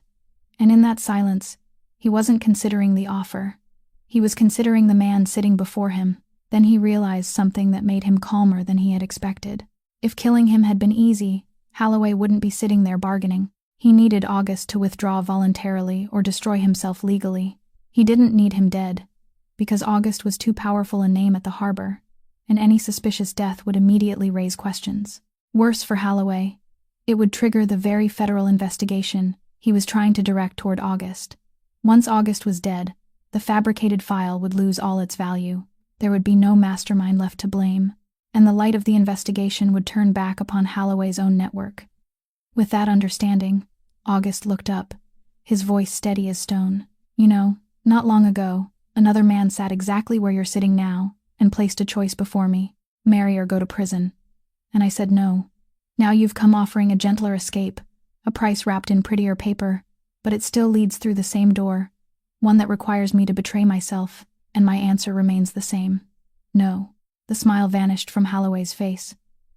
and in that silence, he wasn't considering the offer. He was considering the man sitting before him. Then he realized something that made him calmer than he had expected. If killing him had been easy, Holloway wouldn't be sitting there bargaining. He needed August to withdraw voluntarily or destroy himself legally. He didn't need him dead, because August was too powerful a name at the harbor, and any suspicious death would immediately raise questions. Worse for Holloway, it would trigger the very federal investigation he was trying to direct toward August. Once August was dead, the fabricated file would lose all its value. There would be no mastermind left to blame, and the light of the investigation would turn back upon Holloway's own network. With that understanding, August looked up, his voice steady as stone. You know, not long ago, another man sat exactly where you're sitting now and placed a choice before me, marry or go to prison. And I said no. Now you've come offering a gentler escape, a price wrapped in prettier paper, but it still leads through the same door, one that requires me to betray myself, and my answer remains the same. No. The smile vanished from Holloway's face,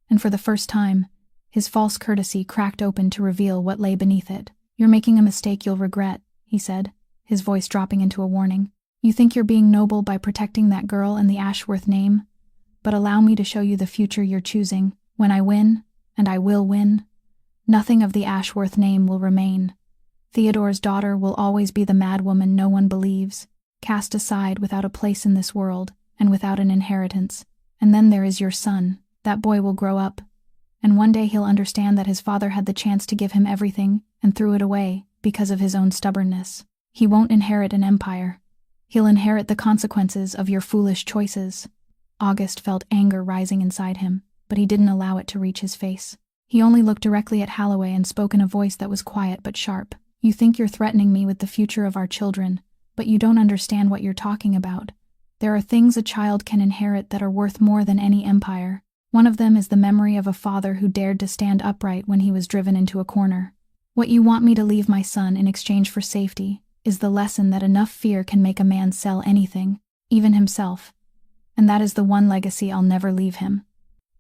and for the first time, his false courtesy cracked open to reveal what lay beneath it. You're making a mistake you'll regret, he said, his voice dropping into a warning. You think you're being noble by protecting that girl and the Ashworth name, but allow me to show you the future you're choosing. When I win, and I will win, nothing of the Ashworth name will remain. Theodore's daughter will always be the madwoman no one believes, cast aside without a place in this world and without an inheritance. And then there is your son. That boy will grow up, and one day he'll understand that his father had the chance to give him everything and threw it away because of his own stubbornness. He won't inherit an empire. He'll inherit the consequences of your foolish choices. August felt anger rising inside him, but he didn't allow it to reach his face. He only looked directly at Holloway and spoke in a voice that was quiet but sharp. You think you're threatening me with the future of our children, but you don't understand what you're talking about. There are things a child can inherit that are worth more than any empire. One of them is the memory of a father who dared to stand upright when he was driven into a corner. What you want me to leave my son in exchange for safety is the lesson that enough fear can make a man sell anything, even himself. And that is the one legacy I'll never leave him.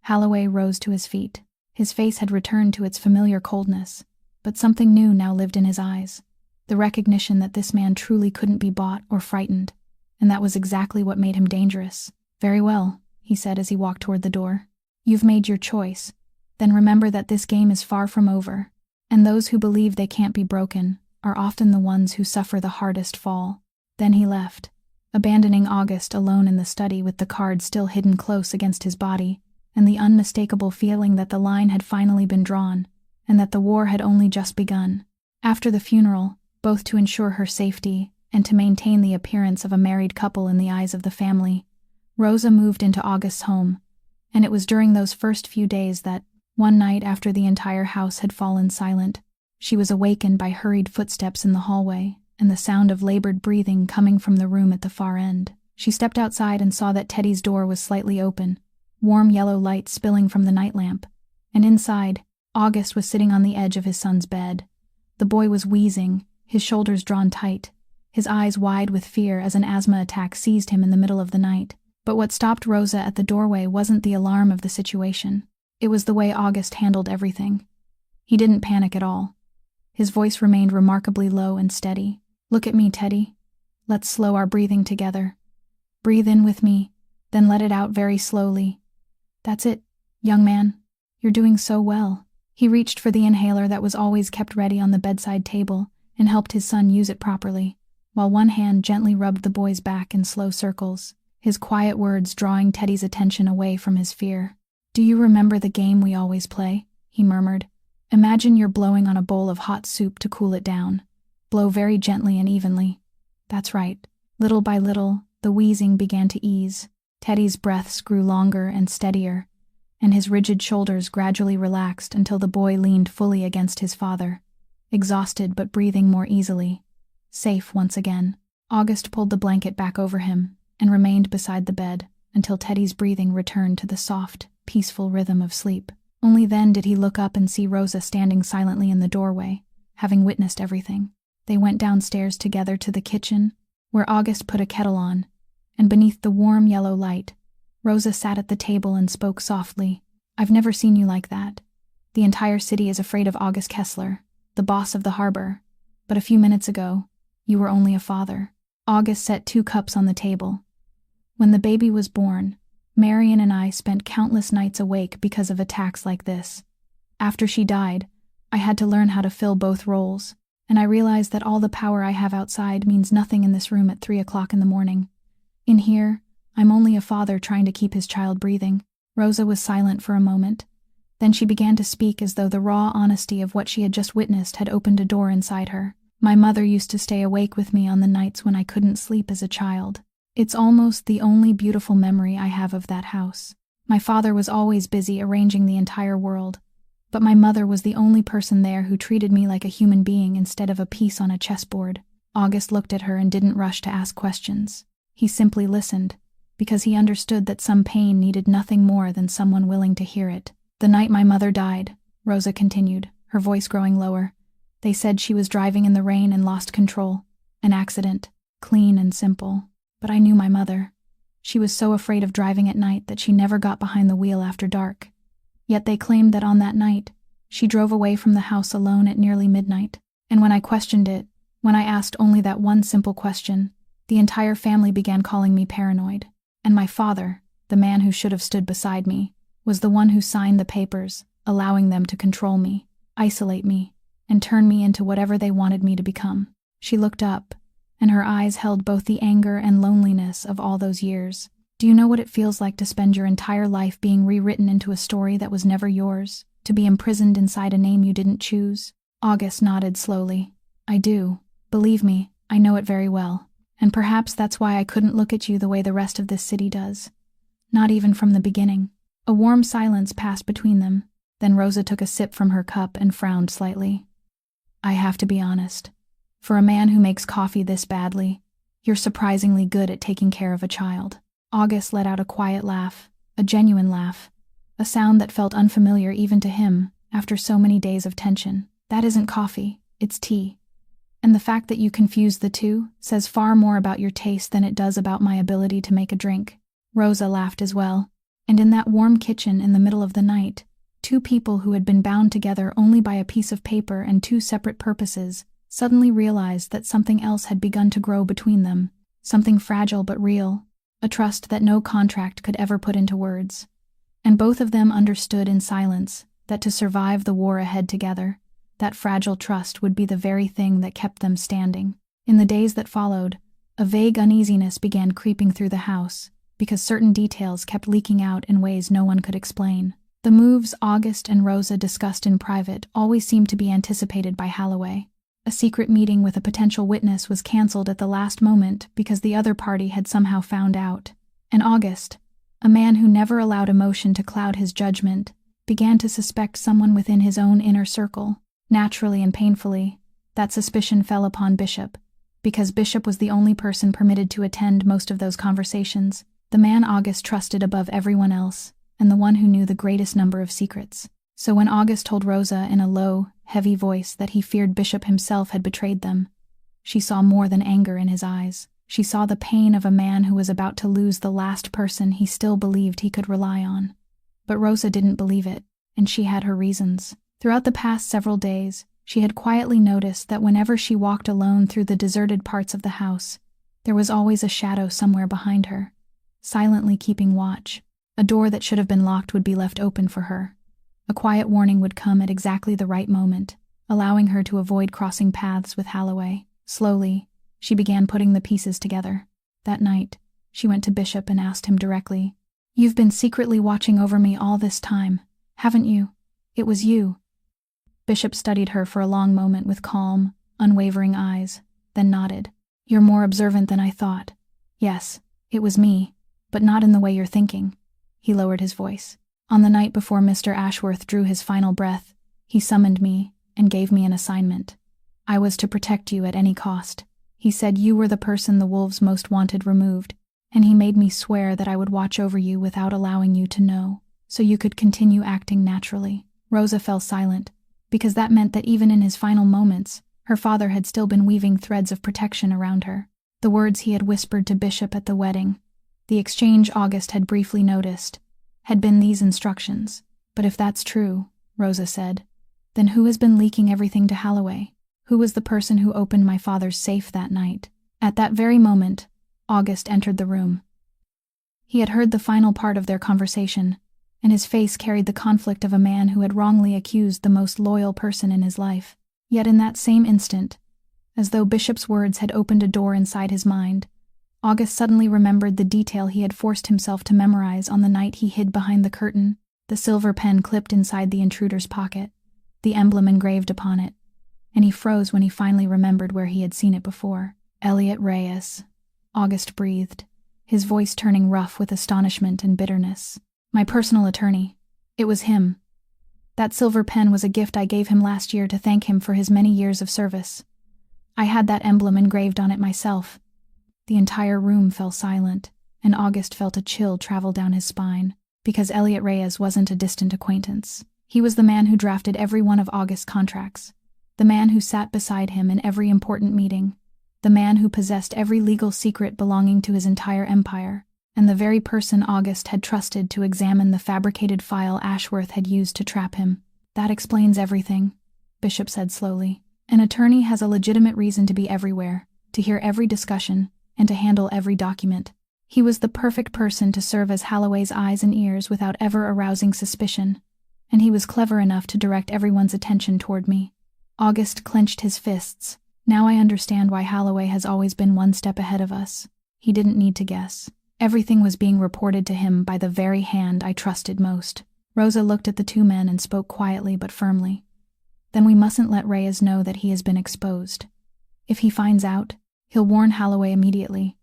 Holloway rose to his feet. His face had returned to its familiar coldness, but something new now lived in his eyes. The recognition that this man truly couldn't be bought or frightened. And that was exactly what made him dangerous. Very well, he said as he walked toward the door. You've made your choice. Then remember that this game is far from over, and those who believe they can't be broken are often the ones who suffer the hardest fall. Then he left, abandoning August alone in the study with the card still hidden close against his body, and the unmistakable feeling that the line had finally been drawn, and that the war had only just begun. After the funeral, both to ensure her safety and to maintain the appearance of a married couple in the eyes of the family, Rosa moved into August's home, and it was during those first few days that, one night after the entire house had fallen silent, she was awakened by hurried footsteps in the hallway and the sound of labored breathing coming from the room at the far end. She stepped outside and saw that Teddy's door was slightly open, warm yellow light spilling from the night lamp, and inside, August was sitting on the edge of his son's bed. The boy was wheezing, his shoulders drawn tight, his eyes wide with fear as an asthma attack seized him in the middle of the night. But what stopped Rosa at the doorway wasn't the alarm of the situation. It was the way August handled everything. He didn't panic at all. His voice remained remarkably low and steady. Look at me, Teddy. Let's slow our breathing together. Breathe in with me, then let it out very slowly. That's it, young man. You're doing so well. He reached for the inhaler that was always kept ready on the bedside table and helped his son use it properly, while one hand gently rubbed the boy's back in slow circles, his quiet words drawing Teddy's attention away from his fear. Do you remember the game we always play? He murmured. Imagine you're blowing on a bowl of hot soup to cool it down. Blow very gently and evenly. That's right. Little by little, the wheezing began to ease. Teddy's breaths grew longer and steadier, and his rigid shoulders gradually relaxed until the boy leaned fully against his father, exhausted but breathing more easily. Safe once again. August pulled the blanket back over him and remained beside the bed until Teddy's breathing returned to the soft, peaceful rhythm of sleep. Only then did he look up and see Rosa standing silently in the doorway, having witnessed everything. They went downstairs together to the kitchen, where August put a kettle on, and beneath the warm yellow light, Rosa sat at the table and spoke softly. I've never seen you like that. The entire city is afraid of August Kessler, the boss of the harbor. But a few minutes ago, you were only a father." August set 2 cups on the table. "When the baby was born, Marion and I spent countless nights awake because of attacks like this. After she died, I had to learn how to fill both roles, and I realized that all the power I have outside means nothing in this room at 3 o'clock in the morning. In here, I'm only a father trying to keep his child breathing." Rosa was silent for a moment. Then she began to speak as though the raw honesty of what she had just witnessed had opened a door inside her. "My mother used to stay awake with me on the nights when I couldn't sleep as a child. It's almost the only beautiful memory I have of that house. My father was always busy arranging the entire world, but my mother was the only person there who treated me like a human being instead of a piece on a chessboard." August looked at her and didn't rush to ask questions. He simply listened, because he understood that some pain needed nothing more than someone willing to hear it. "The night my mother died," Rosa continued, her voice growing lower, "they said she was driving in the rain and lost control. An accident, clean and simple. But I knew my mother. She was so afraid of driving at night that she never got behind the wheel after dark. Yet they claimed that on that night, she drove away from the house alone at nearly midnight. And when I questioned it, when I asked only that one simple question, the entire family began calling me paranoid. And my father, the man who should have stood beside me, was the one who signed the papers, allowing them to control me, isolate me, and turn me into whatever they wanted me to become." She looked up, and her eyes held both the anger and loneliness of all those years. "Do you know what it feels like to spend your entire life being rewritten into a story that was never yours? To be imprisoned inside a name you didn't choose?" August nodded slowly. "I do. Believe me, I know it very well. And perhaps that's why I couldn't look at you the way the rest of this city does. Not even from the beginning." A warm silence passed between them. Then Rosa took a sip from her cup and frowned slightly. "I have to be honest. For a man who makes coffee this badly, you're surprisingly good at taking care of a child." August let out a quiet laugh, a genuine laugh, a sound that felt unfamiliar even to him after so many days of tension. "That isn't coffee, it's tea. And the fact that you confuse the two says far more about your taste than it does about my ability to make a drink." Rosa laughed as well. And in that warm kitchen in the middle of the night, 2 people who had been bound together only by a piece of paper and 2 separate purposes suddenly realized that something else had begun to grow between them, something fragile but real, a trust that no contract could ever put into words. And both of them understood in silence that to survive the war ahead together, that fragile trust would be the very thing that kept them standing. In the days that followed, a vague uneasiness began creeping through the house, because certain details kept leaking out in ways no one could explain. The moves August and Rosa discussed in private always seemed to be anticipated by Holloway. A secret meeting with a potential witness was cancelled at the last moment because the other party had somehow found out. And August, a man who never allowed emotion to cloud his judgment, began to suspect someone within his own inner circle. Naturally and painfully, that suspicion fell upon Bishop, because Bishop was the only person permitted to attend most of those conversations. The man August trusted above everyone else, and the one who knew the greatest number of secrets. So when August told Rosa in a low, heavy voice that he feared Bishop himself had betrayed them, she saw more than anger in his eyes. She saw the pain of a man who was about to lose the last person he still believed he could rely on. But Rosa didn't believe it, and she had her reasons. Throughout the past several days, she had quietly noticed that whenever she walked alone through the deserted parts of the house, there was always a shadow somewhere behind her, silently keeping watch. A door that should have been locked would be left open for her. A quiet warning would come at exactly the right moment, allowing her to avoid crossing paths with Holloway. Slowly, she began putting the pieces together. That night, she went to Bishop and asked him directly, "You've been secretly watching over me all this time, haven't you? It was you." Bishop studied her for a long moment with calm, unwavering eyes, then nodded. "You're more observant than I thought. Yes, it was me. But not in the way you're thinking." He lowered his voice. "On the night before Mr. Ashworth drew his final breath, he summoned me and gave me an assignment. I was to protect you at any cost. He said you were the person the wolves most wanted removed, and he made me swear that I would watch over you without allowing you to know, so you could continue acting naturally." Rosa fell silent, because that meant that even in his final moments, her father had still been weaving threads of protection around her. The words he had whispered to Bishop at the wedding, the exchange August had briefly noticed, had been these instructions: But if that's true, Rosa said, then who has been leaking everything to Holloway? Who was the person who opened my father's safe that night? At that very moment, August entered the room. He had heard the final part of their conversation, and his face carried the conflict of a man who had wrongly accused the most loyal person in his life. Yet in that same instant, as though Bishop's words had opened a door inside his mind, August suddenly remembered the detail he had forced himself to memorize on the night he hid behind the curtain, the silver pen clipped inside the intruder's pocket, the emblem engraved upon it, and he froze when he finally remembered where he had seen it before. Elliot Reyes, August breathed, his voice turning rough with astonishment and bitterness. My personal attorney. It was him. That silver pen was a gift I gave him last year to thank him for his many years of service. I had that emblem engraved on it myself. The entire room fell silent, and August felt a chill travel down his spine, because Elliot Reyes wasn't a distant acquaintance. He was the man who drafted every one of August's contracts, the man who sat beside him in every important meeting, the man who possessed every legal secret belonging to his entire empire, and the very person August had trusted to examine the fabricated file Ashworth had used to trap him. That explains everything, Bishop said slowly. An attorney has a legitimate reason to be everywhere, to hear every discussion, and to handle every document. He was the perfect person to serve as Holloway's eyes and ears without ever arousing suspicion, and he was clever enough to direct everyone's attention toward me. August clenched his fists. Now I understand why Holloway has always been one step ahead of us. He didn't need to guess. Everything was being reported to him by the very hand I trusted most. Rosa looked at the two men and spoke quietly but firmly. Then we mustn't let Reyes know that he has been exposed. If he finds out, he'll warn Holloway immediately,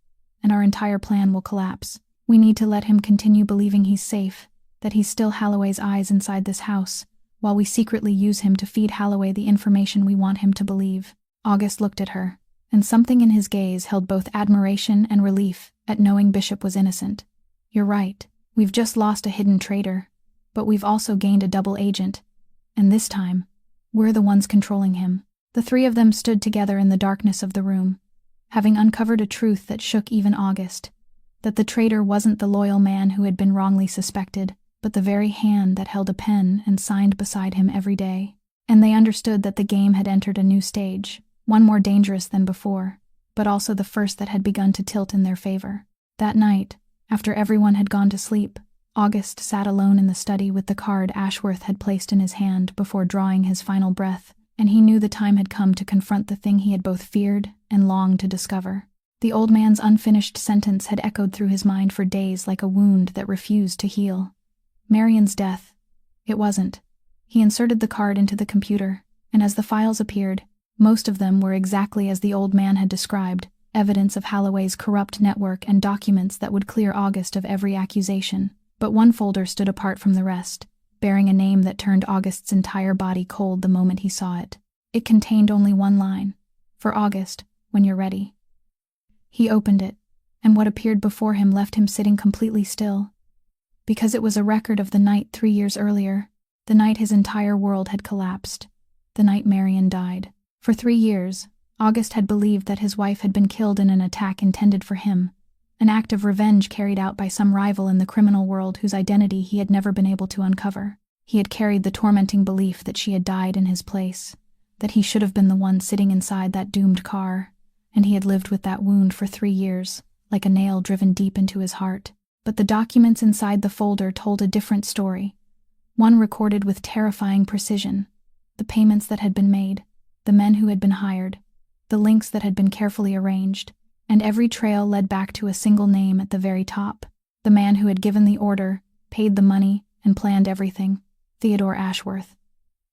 and our entire plan will collapse. We need to let him continue believing he's safe, that he's still Holloway's eyes inside this house, while we secretly use him to feed Holloway the information we want him to believe. August looked at her, and something in his gaze held both admiration and relief at knowing Bishop was innocent. You're right, we've just lost a hidden traitor, but we've also gained a double agent, and this time, we're the ones controlling him. The three of them stood together in the darkness of the room, having uncovered a truth that shook even August, that the traitor wasn't the loyal man who had been wrongly suspected, but the very hand that held a pen and signed beside him every day. And they understood that the game had entered a new stage, one more dangerous than before, but also the first that had begun to tilt in their favor. That night, after everyone had gone to sleep, August sat alone in the study with the card Ashworth had placed in his hand before drawing his final breath, and he knew the time had come to confront the thing he had both feared and longed to discover. The old man's unfinished sentence had echoed through his mind for days like a wound that refused to heal. Marion's death. It wasn't. He inserted the card into the computer, and as the files appeared, most of them were exactly as the old man had described, evidence of Holloway's corrupt network and documents that would clear August of every accusation. But one folder stood apart from the rest, bearing a name that turned August's entire body cold the moment he saw it. It contained only one line: "For August, when you're ready." He opened it, and what appeared before him left him sitting completely still. Because it was a record of the night 3 years earlier, the night his entire world had collapsed, the night Marion died. For 3 years, August had believed that his wife had been killed in an attack intended for him, an act of revenge carried out by some rival in the criminal world whose identity he had never been able to uncover. He had carried the tormenting belief that she had died in his place, that he should have been the one sitting inside that doomed car, and he had lived with that wound for 3 years, like a nail driven deep into his heart. But the documents inside the folder told a different story, one recorded with terrifying precision: the payments that had been made, the men who had been hired, the links that had been carefully arranged, and every trail led back to a single name at the very top. The man who had given the order, paid the money, and planned everything: Theodore Ashworth.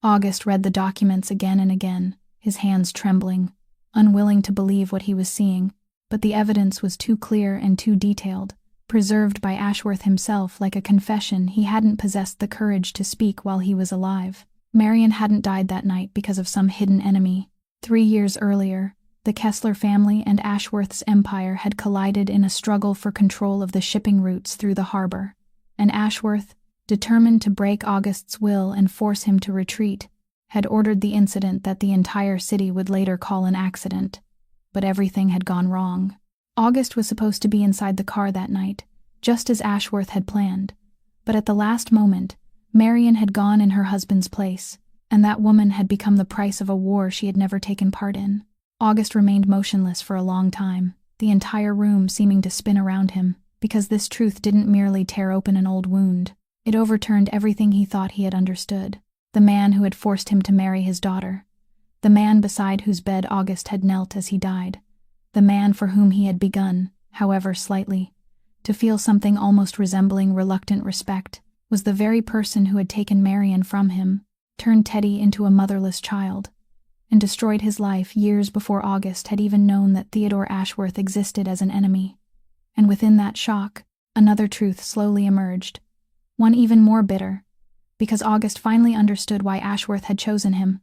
August read the documents again and again, his hands trembling, unwilling to believe what he was seeing, but the evidence was too clear and too detailed, preserved by Ashworth himself like a confession he hadn't possessed the courage to speak while he was alive. Marion hadn't died that night because of some hidden enemy. 3 years earlier, the Kessler family and Ashworth's empire had collided in a struggle for control of the shipping routes through the harbor, and Ashworth, determined to break August's will and force him to retreat, had ordered the incident that the entire city would later call an accident. But everything had gone wrong. August was supposed to be inside the car that night, just as Ashworth had planned, but at the last moment, Marion had gone in her husband's place, and that woman had become the price of a war she had never taken part in. August remained motionless for a long time, the entire room seeming to spin around him, because this truth didn't merely tear open an old wound. It overturned everything he thought he had understood. The man who had forced him to marry his daughter. The man beside whose bed August had knelt as he died. The man for whom he had begun, however slightly, to feel something almost resembling reluctant respect, was the very person who had taken Marion from him, turned Teddy into a motherless child, and destroyed his life years before August had even known that Theodore Ashworth existed as an enemy. And within that shock, another truth slowly emerged, one even more bitter, because August finally understood why Ashworth had chosen him.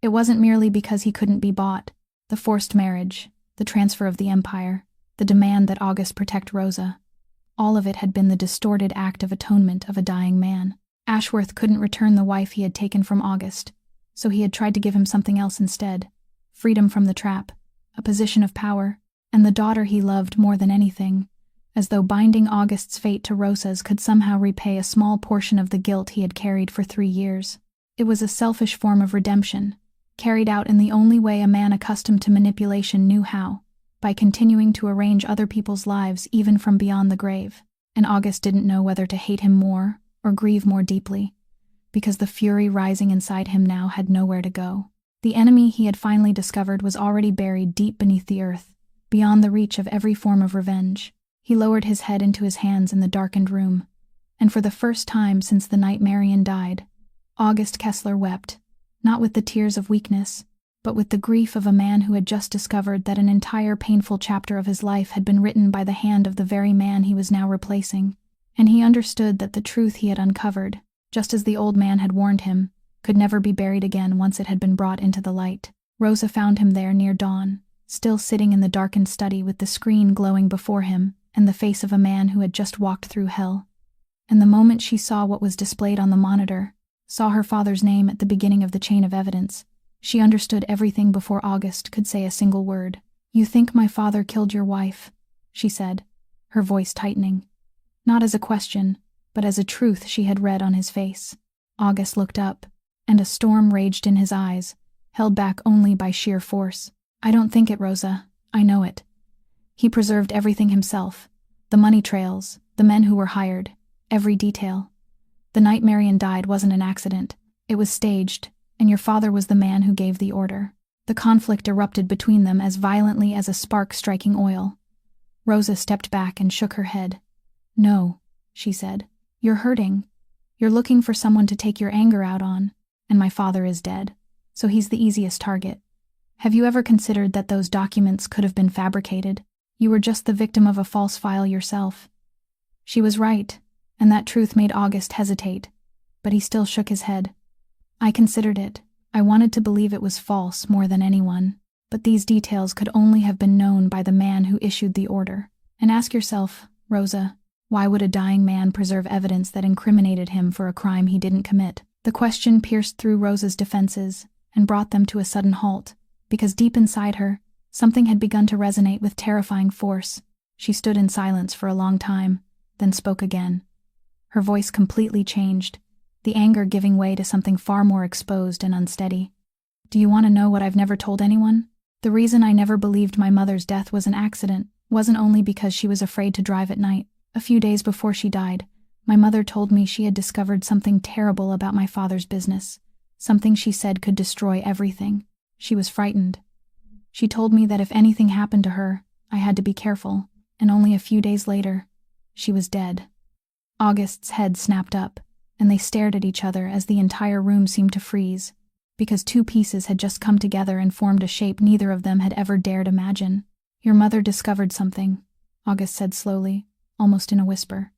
It wasn't merely because he couldn't be bought. The forced marriage, the transfer of the empire, the demand that August protect Rosa, all of it had been the distorted act of atonement of a dying man. Ashworth couldn't return the wife he had taken from August, so he had tried to give him something else instead: freedom from the trap, a position of power, and the daughter he loved more than anything, as though binding August's fate to Rosa's could somehow repay a small portion of the guilt he had carried for 3 years. It was a selfish form of redemption, carried out in the only way a man accustomed to manipulation knew how, by continuing to arrange other people's lives even from beyond the grave. And August didn't know whether to hate him more or grieve more deeply, because the fury rising inside him now had nowhere to go. The enemy he had finally discovered was already buried deep beneath the earth, beyond the reach of every form of revenge. He lowered his head into his hands in the darkened room, and for the first time since the night Marion died, August Kessler wept, not with the tears of weakness, but with the grief of a man who had just discovered that an entire painful chapter of his life had been written by the hand of the very man he was now replacing. And he understood that the truth he had uncovered, just as the old man had warned him, could never be buried again once it had been brought into the light. Rosa found him there near dawn, still sitting in the darkened study with the screen glowing before him and the face of a man who had just walked through hell. And the moment she saw what was displayed on the monitor, saw her father's name at the beginning of the chain of evidence, she understood everything before August could say a single word. "You think my father killed your wife?" she said, her voice tightening. Not as a question, but as a truth she had read on his face. August looked up, and a storm raged in his eyes, held back only by sheer force. "I don't think it, Rosa. I know it. He preserved everything himself. The money trails, the men who were hired, every detail. The night Marion died wasn't an accident. It was staged, and your father was the man who gave the order." The conflict erupted between them as violently as a spark striking oil. Rosa stepped back and shook her head. "No," she said. "You're hurting. You're looking for someone to take your anger out on, and my father is dead, so he's the easiest target. Have you ever considered that those documents could have been fabricated? You were just the victim of a false file yourself." She was right, and that truth made August hesitate, but he still shook his head. "I considered it. I wanted to believe it was false more than anyone, but these details could only have been known by the man who issued the order. And ask yourself, Rosa, why would a dying man preserve evidence that incriminated him for a crime he didn't commit?" The question pierced through Rosa's defenses and brought them to a sudden halt, because deep inside her, something had begun to resonate with terrifying force. She stood in silence for a long time, then spoke again. Her voice completely changed, the anger giving way to something far more exposed and unsteady. "Do you want to know what I've never told anyone? The reason I never believed my mother's death was an accident wasn't only because she was afraid to drive at night. A few days before she died, my mother told me she had discovered something terrible about my father's business, something she said could destroy everything. She was frightened. She told me that if anything happened to her, I had to be careful, and only a few days later, she was dead." August's head snapped up, and they stared at each other as the entire room seemed to freeze, because two pieces had just come together and formed a shape neither of them had ever dared imagine. "Your mother discovered something," August said slowly, almost in a whisper.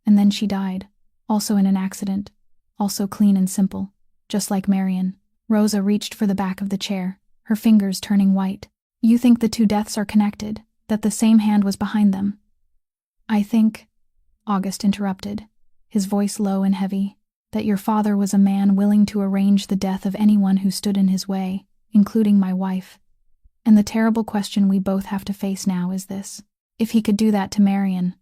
"And then she died, also in an accident, also clean and simple, just like Marion." Rosa reached for the back of the chair, her fingers turning white. "You think the two deaths are connected, that the same hand was behind them?" "I think," August interrupted, his voice low and heavy, "that your father was a man willing to arrange the death of anyone who stood in his way, including my wife. And the terrible question we both have to face now is this: if he could do that to Marion,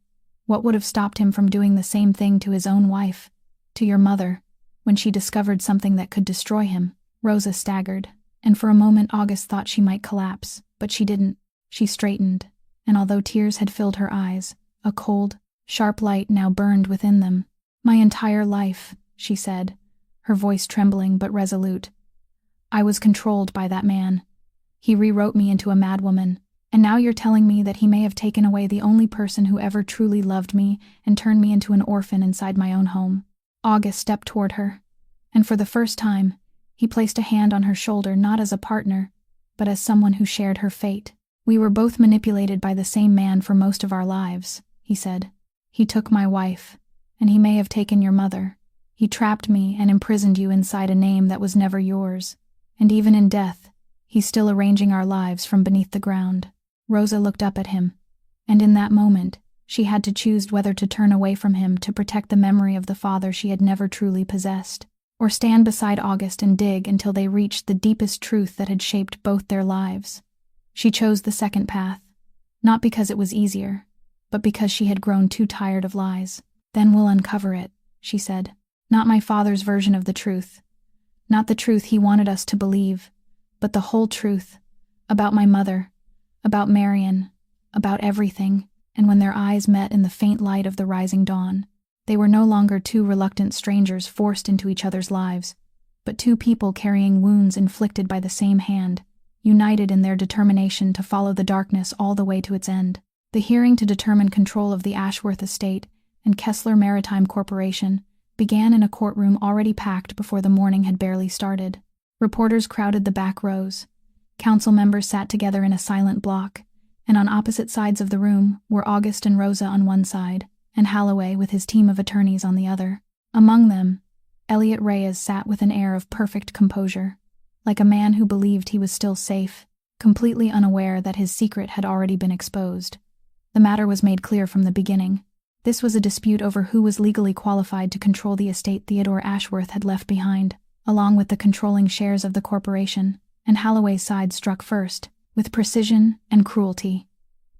what would have stopped him from doing the same thing to his own wife, to your mother?" when she discovered something that could destroy him. Rosa staggered, and for a moment August thought she might collapse, but she didn't. She straightened, and although tears had filled her eyes, a cold, sharp light now burned within them. "My entire life," she said, her voice trembling but resolute, "I was controlled by that man. He rewrote me into a madwoman, and now you're telling me that he may have taken away the only person who ever truly loved me and turned me into an orphan inside my own home." August stepped toward her, and for the first time, he placed a hand on her shoulder not as a partner, but as someone who shared her fate. "We were both manipulated by the same man for most of our lives," he said. "He took my wife, and he may have taken your mother. He trapped me and imprisoned you inside a name that was never yours. And even in death, he's still arranging our lives from beneath the ground." Rosa looked up at him, and in that moment, she had to choose whether to turn away from him to protect the memory of the father she had never truly possessed, or stand beside August and dig until they reached the deepest truth that had shaped both their lives. She chose the second path, not because it was easier, but because she had grown too tired of lies. "Then we'll uncover it," she said. "Not my father's version of the truth. Not the truth he wanted us to believe, but the whole truth. About my mother, about Marion, about everything." And when their eyes met in the faint light of the rising dawn, they were no longer two reluctant strangers forced into each other's lives, but two people carrying wounds inflicted by the same hand, united in their determination to follow the darkness all the way to its end. The hearing to determine control of the Ashworth estate and Kessler Maritime Corporation began in a courtroom already packed before the morning had barely started. Reporters crowded the back rows. Council members sat together in a silent block, and on opposite sides of the room were August and Rosa on one side, and Holloway with his team of attorneys on the other. Among them, Elliot Reyes sat with an air of perfect composure, like a man who believed he was still safe, completely unaware that his secret had already been exposed. The matter was made clear from the beginning. This was a dispute over who was legally qualified to control the estate Theodore Ashworth had left behind, along with the controlling shares of the corporation, and Holloway's side struck first, with precision and cruelty.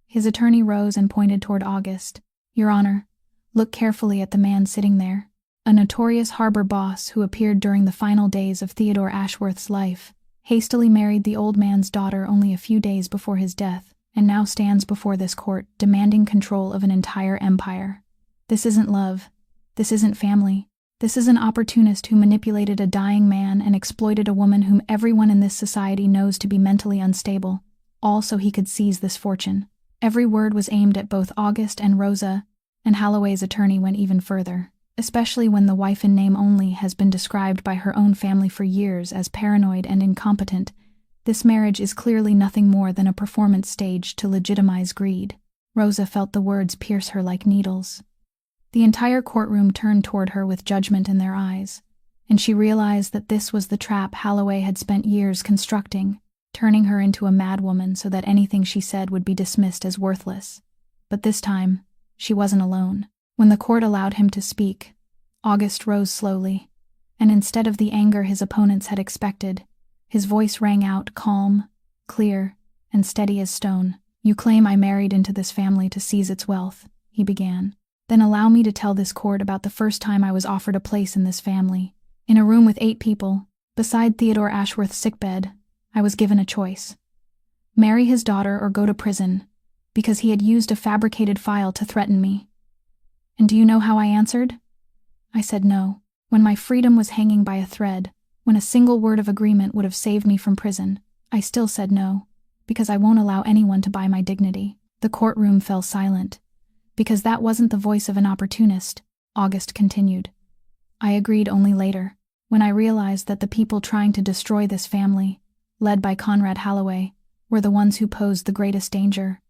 His attorney rose and pointed toward August. "Your Honor, look carefully at the man sitting there. A notorious harbor boss who appeared during the final days of Theodore Ashworth's life, hastily married the old man's daughter only a few days before his death, and now stands before this court demanding control of an entire empire. This isn't love. This isn't family. This is an opportunist who manipulated a dying man and exploited a woman whom everyone in this society knows to be mentally unstable, all so he could seize this fortune." Every word was aimed at both August and Rosa, and Holloway's attorney went even further, especially when the wife in name only has been described by her own family for years as paranoid and incompetent. This marriage is clearly nothing more than a performance staged to legitimize greed. Rosa felt the words pierce her like needles. The entire courtroom turned toward her with judgment in their eyes, and she realized that this was the trap Holloway had spent years constructing, turning her into a madwoman so that anything she said would be dismissed as worthless. But this time, she wasn't alone. When the court allowed him to speak, August rose slowly, and instead of the anger his opponents had expected, his voice rang out calm, clear, and steady as stone. "You claim I married into this family to seize its wealth," he began. "Then allow me to tell this court about the first time I was offered a place in this family. In a room with 8 people, beside Theodore Ashworth's sickbed, I was given a choice. Marry his daughter or go to prison, because he had used a fabricated file to threaten me. And do you know how I answered? I said no. When my freedom was hanging by a thread, when a single word of agreement would have saved me from prison, I still said no, because I won't allow anyone to buy my dignity." The courtroom fell silent. "Because that wasn't the voice of an opportunist," August continued. "I agreed only later, when I realized that the people trying to destroy this family, led by Conrad Holloway, were the ones who posed the greatest danger."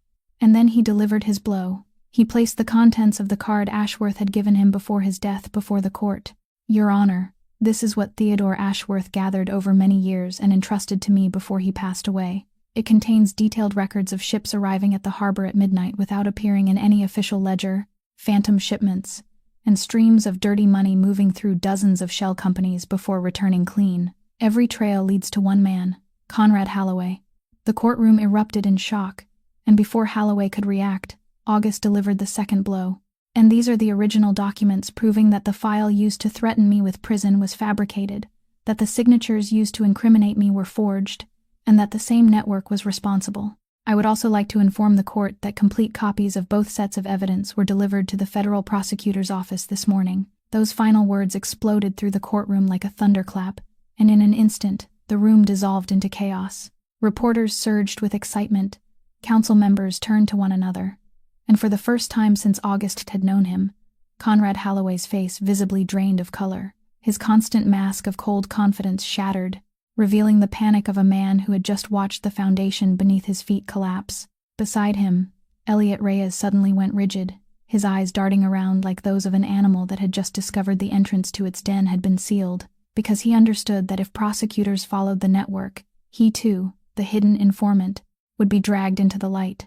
And then he delivered his blow. He placed the contents of the card Ashworth had given him before his death before the court. "Your Honor, this is what Theodore Ashworth gathered over many years and entrusted to me before he passed away. It contains detailed records of ships arriving at the harbor at midnight without appearing in any official ledger, phantom shipments, and streams of dirty money moving through dozens of shell companies before returning clean. Every trail leads to one man, Conrad Holloway." The courtroom erupted in shock, and before Holloway could react, August delivered the second blow. And these are the original documents proving that the file used to threaten me with prison was fabricated, that the signatures used to incriminate me were forged, and that the same network was responsible. I would also like to inform the court that complete copies of both sets of evidence were delivered to the federal prosecutor's office this morning. Those final words exploded through the courtroom like a thunderclap, and in an instant, the room dissolved into chaos. Reporters surged with excitement, council members turned to one another, and for the first time since August had known him, Conrad Holloway's face visibly drained of color. His constant mask of cold confidence shattered, revealing the panic of a man who had just watched the foundation beneath his feet collapse. Beside him, Elliot Reyes suddenly went rigid, his eyes darting around like those of an animal that had just discovered the entrance to its den had been sealed, because he understood that if prosecutors followed the network, he too, the hidden informant, would be dragged into the light.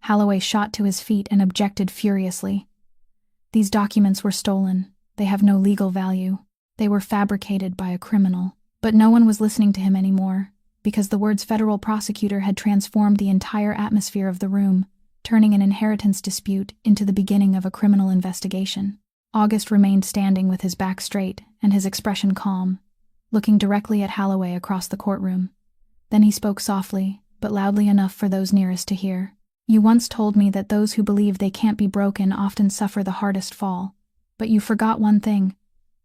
Holloway shot to his feet and objected furiously. These documents were stolen. They have no legal value. They were fabricated by a criminal. But no one was listening to him anymore, because the words federal prosecutor had transformed the entire atmosphere of the room, turning an inheritance dispute into the beginning of a criminal investigation. August remained standing with his back straight and his expression calm, looking directly at Holloway across the courtroom. Then he spoke softly, but loudly enough for those nearest to hear. You once told me that those who believe they can't be broken often suffer the hardest fall. But you forgot one thing.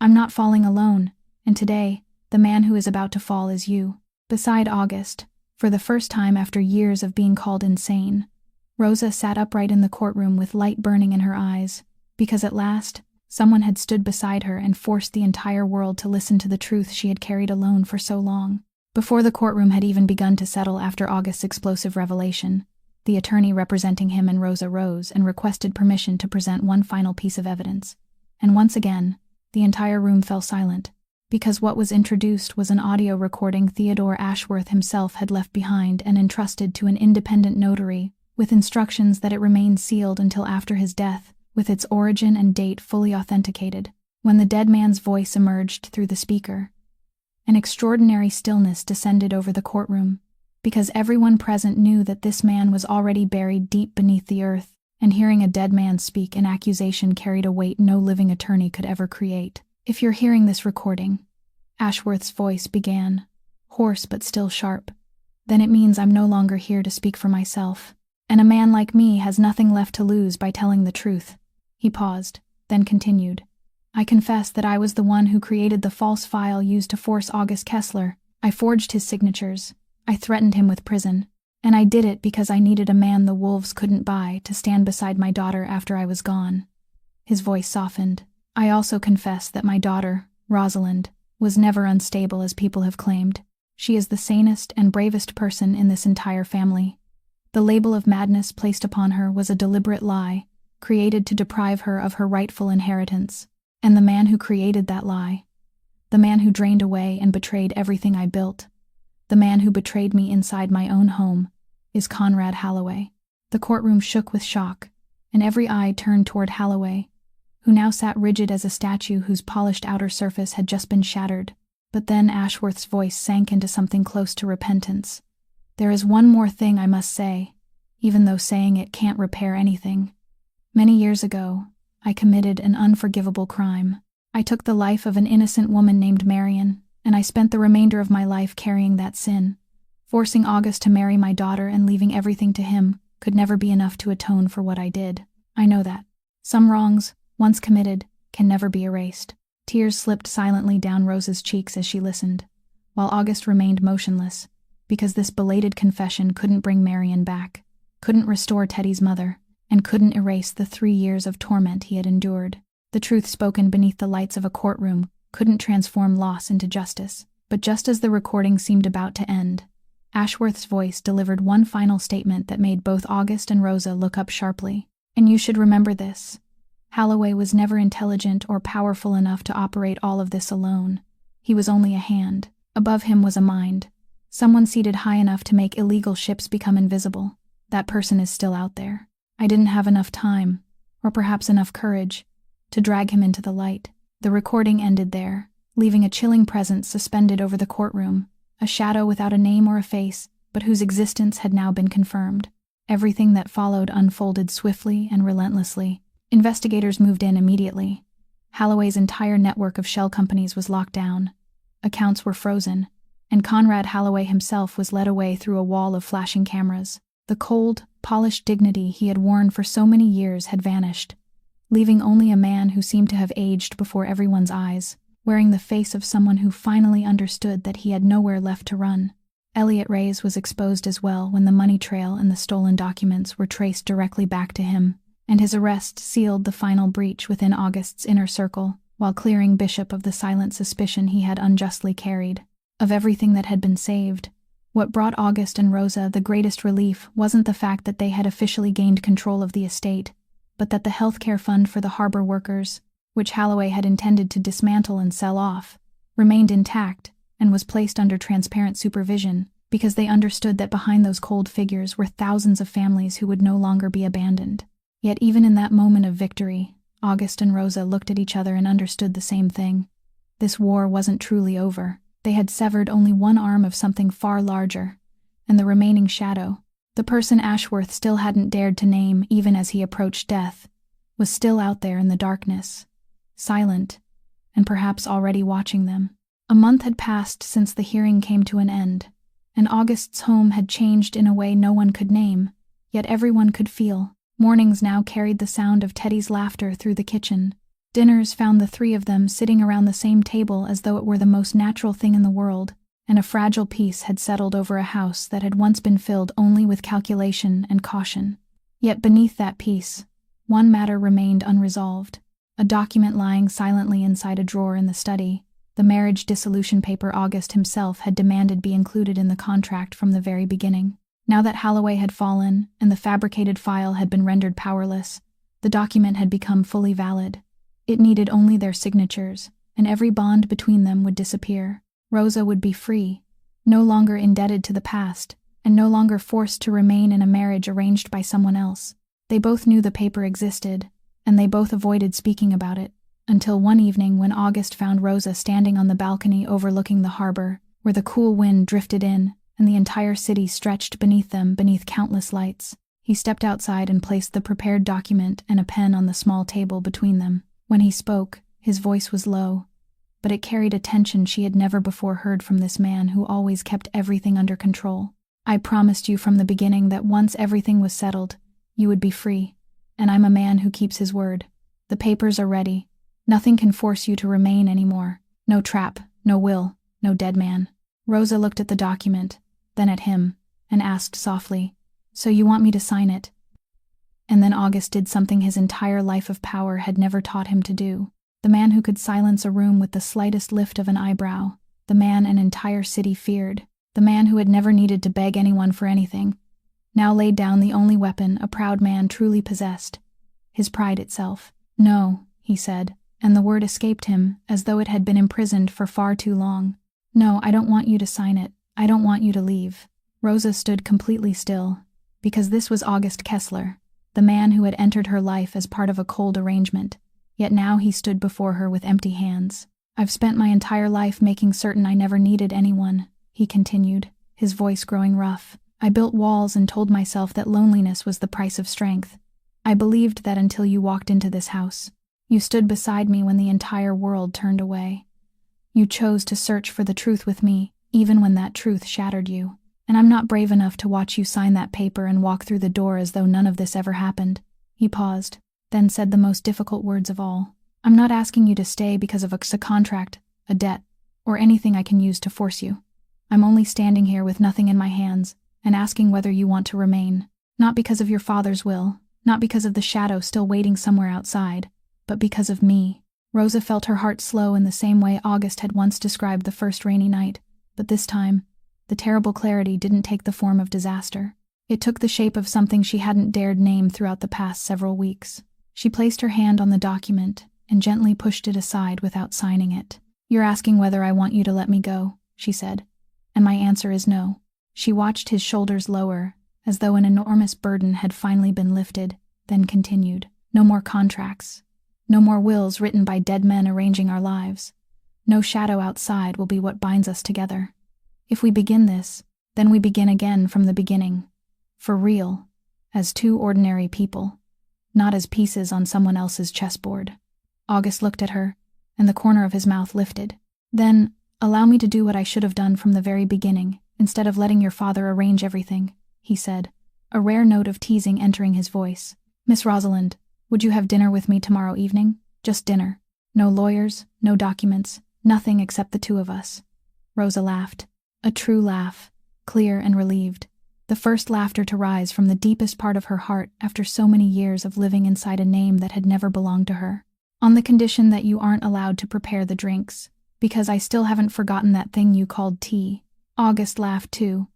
I'm not falling alone, and today, the man who is about to fall is you. Beside August, for the first time after years of being called insane, Rosa sat upright in the courtroom with light burning in her eyes, because at last, someone had stood beside her and forced the entire world to listen to the truth she had carried alone for so long. Before the courtroom had even begun to settle after August's explosive revelation, the attorney representing him and Rosa rose and requested permission to present one final piece of evidence. And once again, the entire room fell silent, because what was introduced was an audio recording Theodore Ashworth himself had left behind and entrusted to an independent notary, with instructions that it remain sealed until after his death, with its origin and date fully authenticated. When the dead man's voice emerged through the speaker, an extraordinary stillness descended over the courtroom, because everyone present knew that this man was already buried deep beneath the earth, and hearing a dead man speak an accusation carried a weight no living attorney could ever create. If you're hearing this recording, Ashworth's voice began, hoarse but still sharp, then it means I'm no longer here to speak for myself, and a man like me has nothing left to lose by telling the truth. He paused, then continued. I confess that I was the one who created the false file used to force August Kessler. I forged his signatures. I threatened him with prison. And I did it because I needed a man the wolves couldn't buy to stand beside my daughter after I was gone. His voice softened. I also confess that my daughter, Rosalind, was never unstable as people have claimed. She is the sanest and bravest person in this entire family. The label of madness placed upon her was a deliberate lie, created to deprive her of her rightful inheritance. And the man who created that lie, the man who drained away and betrayed everything I built, the man who betrayed me inside my own home, is Conrad Holloway. The courtroom shook with shock, and every eye turned toward Holloway, who now sat rigid as a statue whose polished outer surface had just been shattered. But then Ashworth's voice sank into something close to repentance. There is one more thing I must say, even though saying it can't repair anything. Many years ago, I committed an unforgivable crime. I took the life of an innocent woman named Marion, and I spent the remainder of my life carrying that sin. Forcing August to marry my daughter and leaving everything to him could never be enough to atone for what I did. I know that. Some wrongs, once committed, can never be erased. Tears slipped silently down Rosa's cheeks as she listened, while August remained motionless, because this belated confession couldn't bring Marion back, couldn't restore Teddy's mother, and couldn't erase the 3 years of torment he had endured. The truth spoken beneath the lights of a courtroom couldn't transform loss into justice. But just as the recording seemed about to end, Ashworth's voice delivered one final statement that made both August and Rosa look up sharply. And you should remember this. Holloway was never intelligent or powerful enough to operate all of this alone. He was only a hand. Above him was a mind. Someone seated high enough to make illegal ships become invisible. That person is still out there. I didn't have enough time, or perhaps enough courage, to drag him into the light. The recording ended there, leaving a chilling presence suspended over the courtroom, a shadow without a name or a face, but whose existence had now been confirmed. Everything that followed unfolded swiftly and relentlessly, Investigators moved in immediately. Holloway's entire network of shell companies was locked down. Accounts were frozen, and Conrad Holloway himself was led away through a wall of flashing cameras. The cold, polished dignity he had worn for so many years had vanished, leaving only a man who seemed to have aged before everyone's eyes, wearing the face of someone who finally understood that he had nowhere left to run. Elliot Reyes was exposed as well when the money trail and the stolen documents were traced directly back to him, and his arrest sealed the final breach within August's inner circle, while clearing Bishop of the silent suspicion he had unjustly carried. Of everything that had been saved, what brought August and Rosa the greatest relief wasn't the fact that they had officially gained control of the estate, but that the healthcare fund for the harbor workers, which Holloway had intended to dismantle and sell off, remained intact and was placed under transparent supervision, because they understood that behind those cold figures were thousands of families who would no longer be abandoned. Yet even in that moment of victory, August and Rosa looked at each other and understood the same thing. This war wasn't truly over. They had severed only one arm of something far larger, and the remaining shadow, the person Ashworth still hadn't dared to name even as he approached death, was still out there in the darkness, silent, and perhaps already watching them. A month had passed since the hearing came to an end, and August's home had changed in a way no one could name, yet everyone could feel. Mornings now carried the sound of Teddy's laughter through the kitchen. Dinners found the three of them sitting around the same table as though it were the most natural thing in the world, and a fragile peace had settled over a house that had once been filled only with calculation and caution. Yet beneath that peace, one matter remained unresolved. A document lying silently inside a drawer in the study, the marriage dissolution paper August himself had demanded be included in the contract from the very beginning. Now that Holloway had fallen and the fabricated file had been rendered powerless, the document had become fully valid. It needed only their signatures, and every bond between them would disappear. Rosa would be free, no longer indebted to the past, and no longer forced to remain in a marriage arranged by someone else. They both knew the paper existed, and they both avoided speaking about it, until one evening when August found Rosa standing on the balcony overlooking the harbor, where the cool wind drifted in, and the entire city stretched beneath them beneath countless lights. He stepped outside and placed the prepared document and a pen on the small table between them. When he spoke, his voice was low, but it carried a tension she had never before heard from this man who always kept everything under control. I promised you from the beginning that once everything was settled, you would be free, and I'm a man who keeps his word. The papers are ready. Nothing can force you to remain anymore. No trap, no will, no dead man. Rosa looked at the document, then at him, and asked softly, "So you want me to sign it?" And then August did something his entire life of power had never taught him to do. The man who could silence a room with the slightest lift of an eyebrow, the man an entire city feared, the man who had never needed to beg anyone for anything, now laid down the only weapon a proud man truly possessed, his pride itself. "No," he said, and the word escaped him as though it had been imprisoned for far too long. "No, I don't want you to sign it. I don't want you to leave." Rosa stood completely still, because this was August Kessler, the man who had entered her life as part of a cold arrangement, yet now he stood before her with empty hands. "I've spent my entire life making certain I never needed anyone," he continued, his voice growing rough. "I built walls and told myself that loneliness was the price of strength. I believed that until you walked into this house. You stood beside me when the entire world turned away. You chose to search for the truth with me, even when that truth shattered you. And I'm not brave enough to watch you sign that paper and walk through the door as though none of this ever happened." He paused, then said the most difficult words of all. "I'm not asking you to stay because of a contract, a debt, or anything I can use to force you. I'm only standing here with nothing in my hands and asking whether you want to remain. Not because of your father's will, not because of the shadow still waiting somewhere outside, but because of me." Rosa felt her heart slow in the same way August had once described the first rainy night, but this time, the terrible clarity didn't take the form of disaster. It took the shape of something she hadn't dared name throughout the past several weeks. She placed her hand on the document and gently pushed it aside without signing it. "You're asking whether I want you to let me go," she said, "and my answer is no." She watched his shoulders lower, as though an enormous burden had finally been lifted, then continued. "No more contracts. No more wills written by dead men arranging our lives. No shadow outside will be what binds us together. If we begin this, then we begin again from the beginning. For real, as two ordinary people. not as pieces on someone else's chessboard. August looked at her, and the corner of his mouth lifted. Then, allow me to do what I should have done from the very beginning, instead of letting your father arrange everything, he said, a rare note of teasing entering his voice. Miss Rosalind, would you have dinner with me tomorrow evening? Just dinner. No lawyers, no documents, nothing except the two of us. Rosa laughed. A true laugh, clear and relieved. The first laughter to rise from the deepest part of her heart after so many years of living inside a name that had never belonged to her. On the condition that you aren't allowed to prepare the drinks, because I still haven't forgotten that thing you called tea. August laughed too,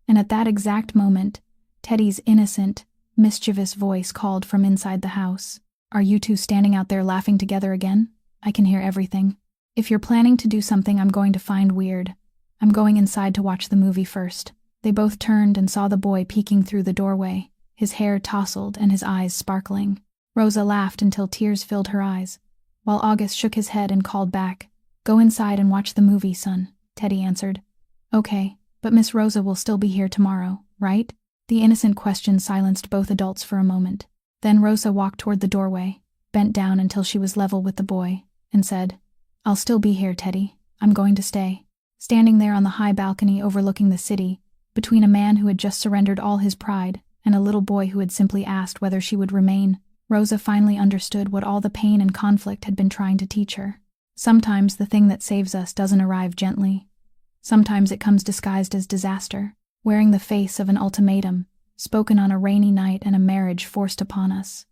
and at that exact moment, Teddy's innocent, mischievous voice called from inside the house. Are you two standing out there laughing together again? I can hear everything. If you're planning to do something I'm going to find weird, I'm going inside to watch the movie first. They both turned and saw the boy peeking through the doorway, his hair tousled and his eyes sparkling. Rosa laughed until tears filled her eyes, while August shook his head and called back, Go inside and watch the movie, son, Teddy answered. Okay, but Miss Rosa will still be here tomorrow, right? The innocent question silenced both adults for a moment. Then Rosa walked toward the doorway, bent down until she was level with the boy, and said, I'll still be here, Teddy. I'm going to stay. Standing there on the high balcony overlooking the city, between a man who had just surrendered all his pride and a little boy who had simply asked whether she would remain, Rosa finally understood what all the pain and conflict had been trying to teach her. Sometimes the thing that saves us doesn't arrive gently. Sometimes it comes disguised as disaster, wearing the face of an ultimatum, spoken on a rainy night and a marriage forced upon us.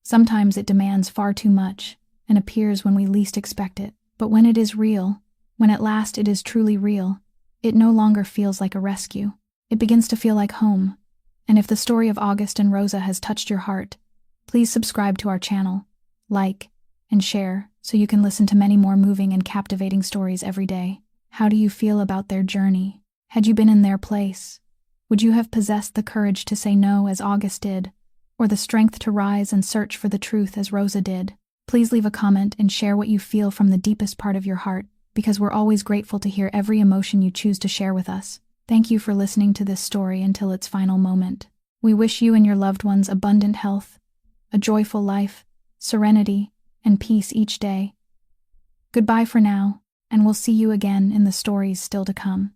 Sometimes it demands far too much and appears when we least expect it. But when it is real, when at last it is truly real, it no longer feels like a rescue. It begins to feel like home. And if the story of August and Rosa has touched your heart, please subscribe to our channel, like, and share so you can listen to many more moving and captivating stories every day. How do you feel about their journey? Had you been in their place? Would you have possessed the courage to say no as August did, or the strength to rise and search for the truth as Rosa did? Please leave a comment and share what you feel from the deepest part of your heart, because we're always grateful to hear every emotion you choose to share with us. Thank you for listening to this story until its final moment. We wish you and your loved ones abundant health, a joyful life, serenity, and peace each day. Goodbye for now, and we'll see you again in the stories still to come.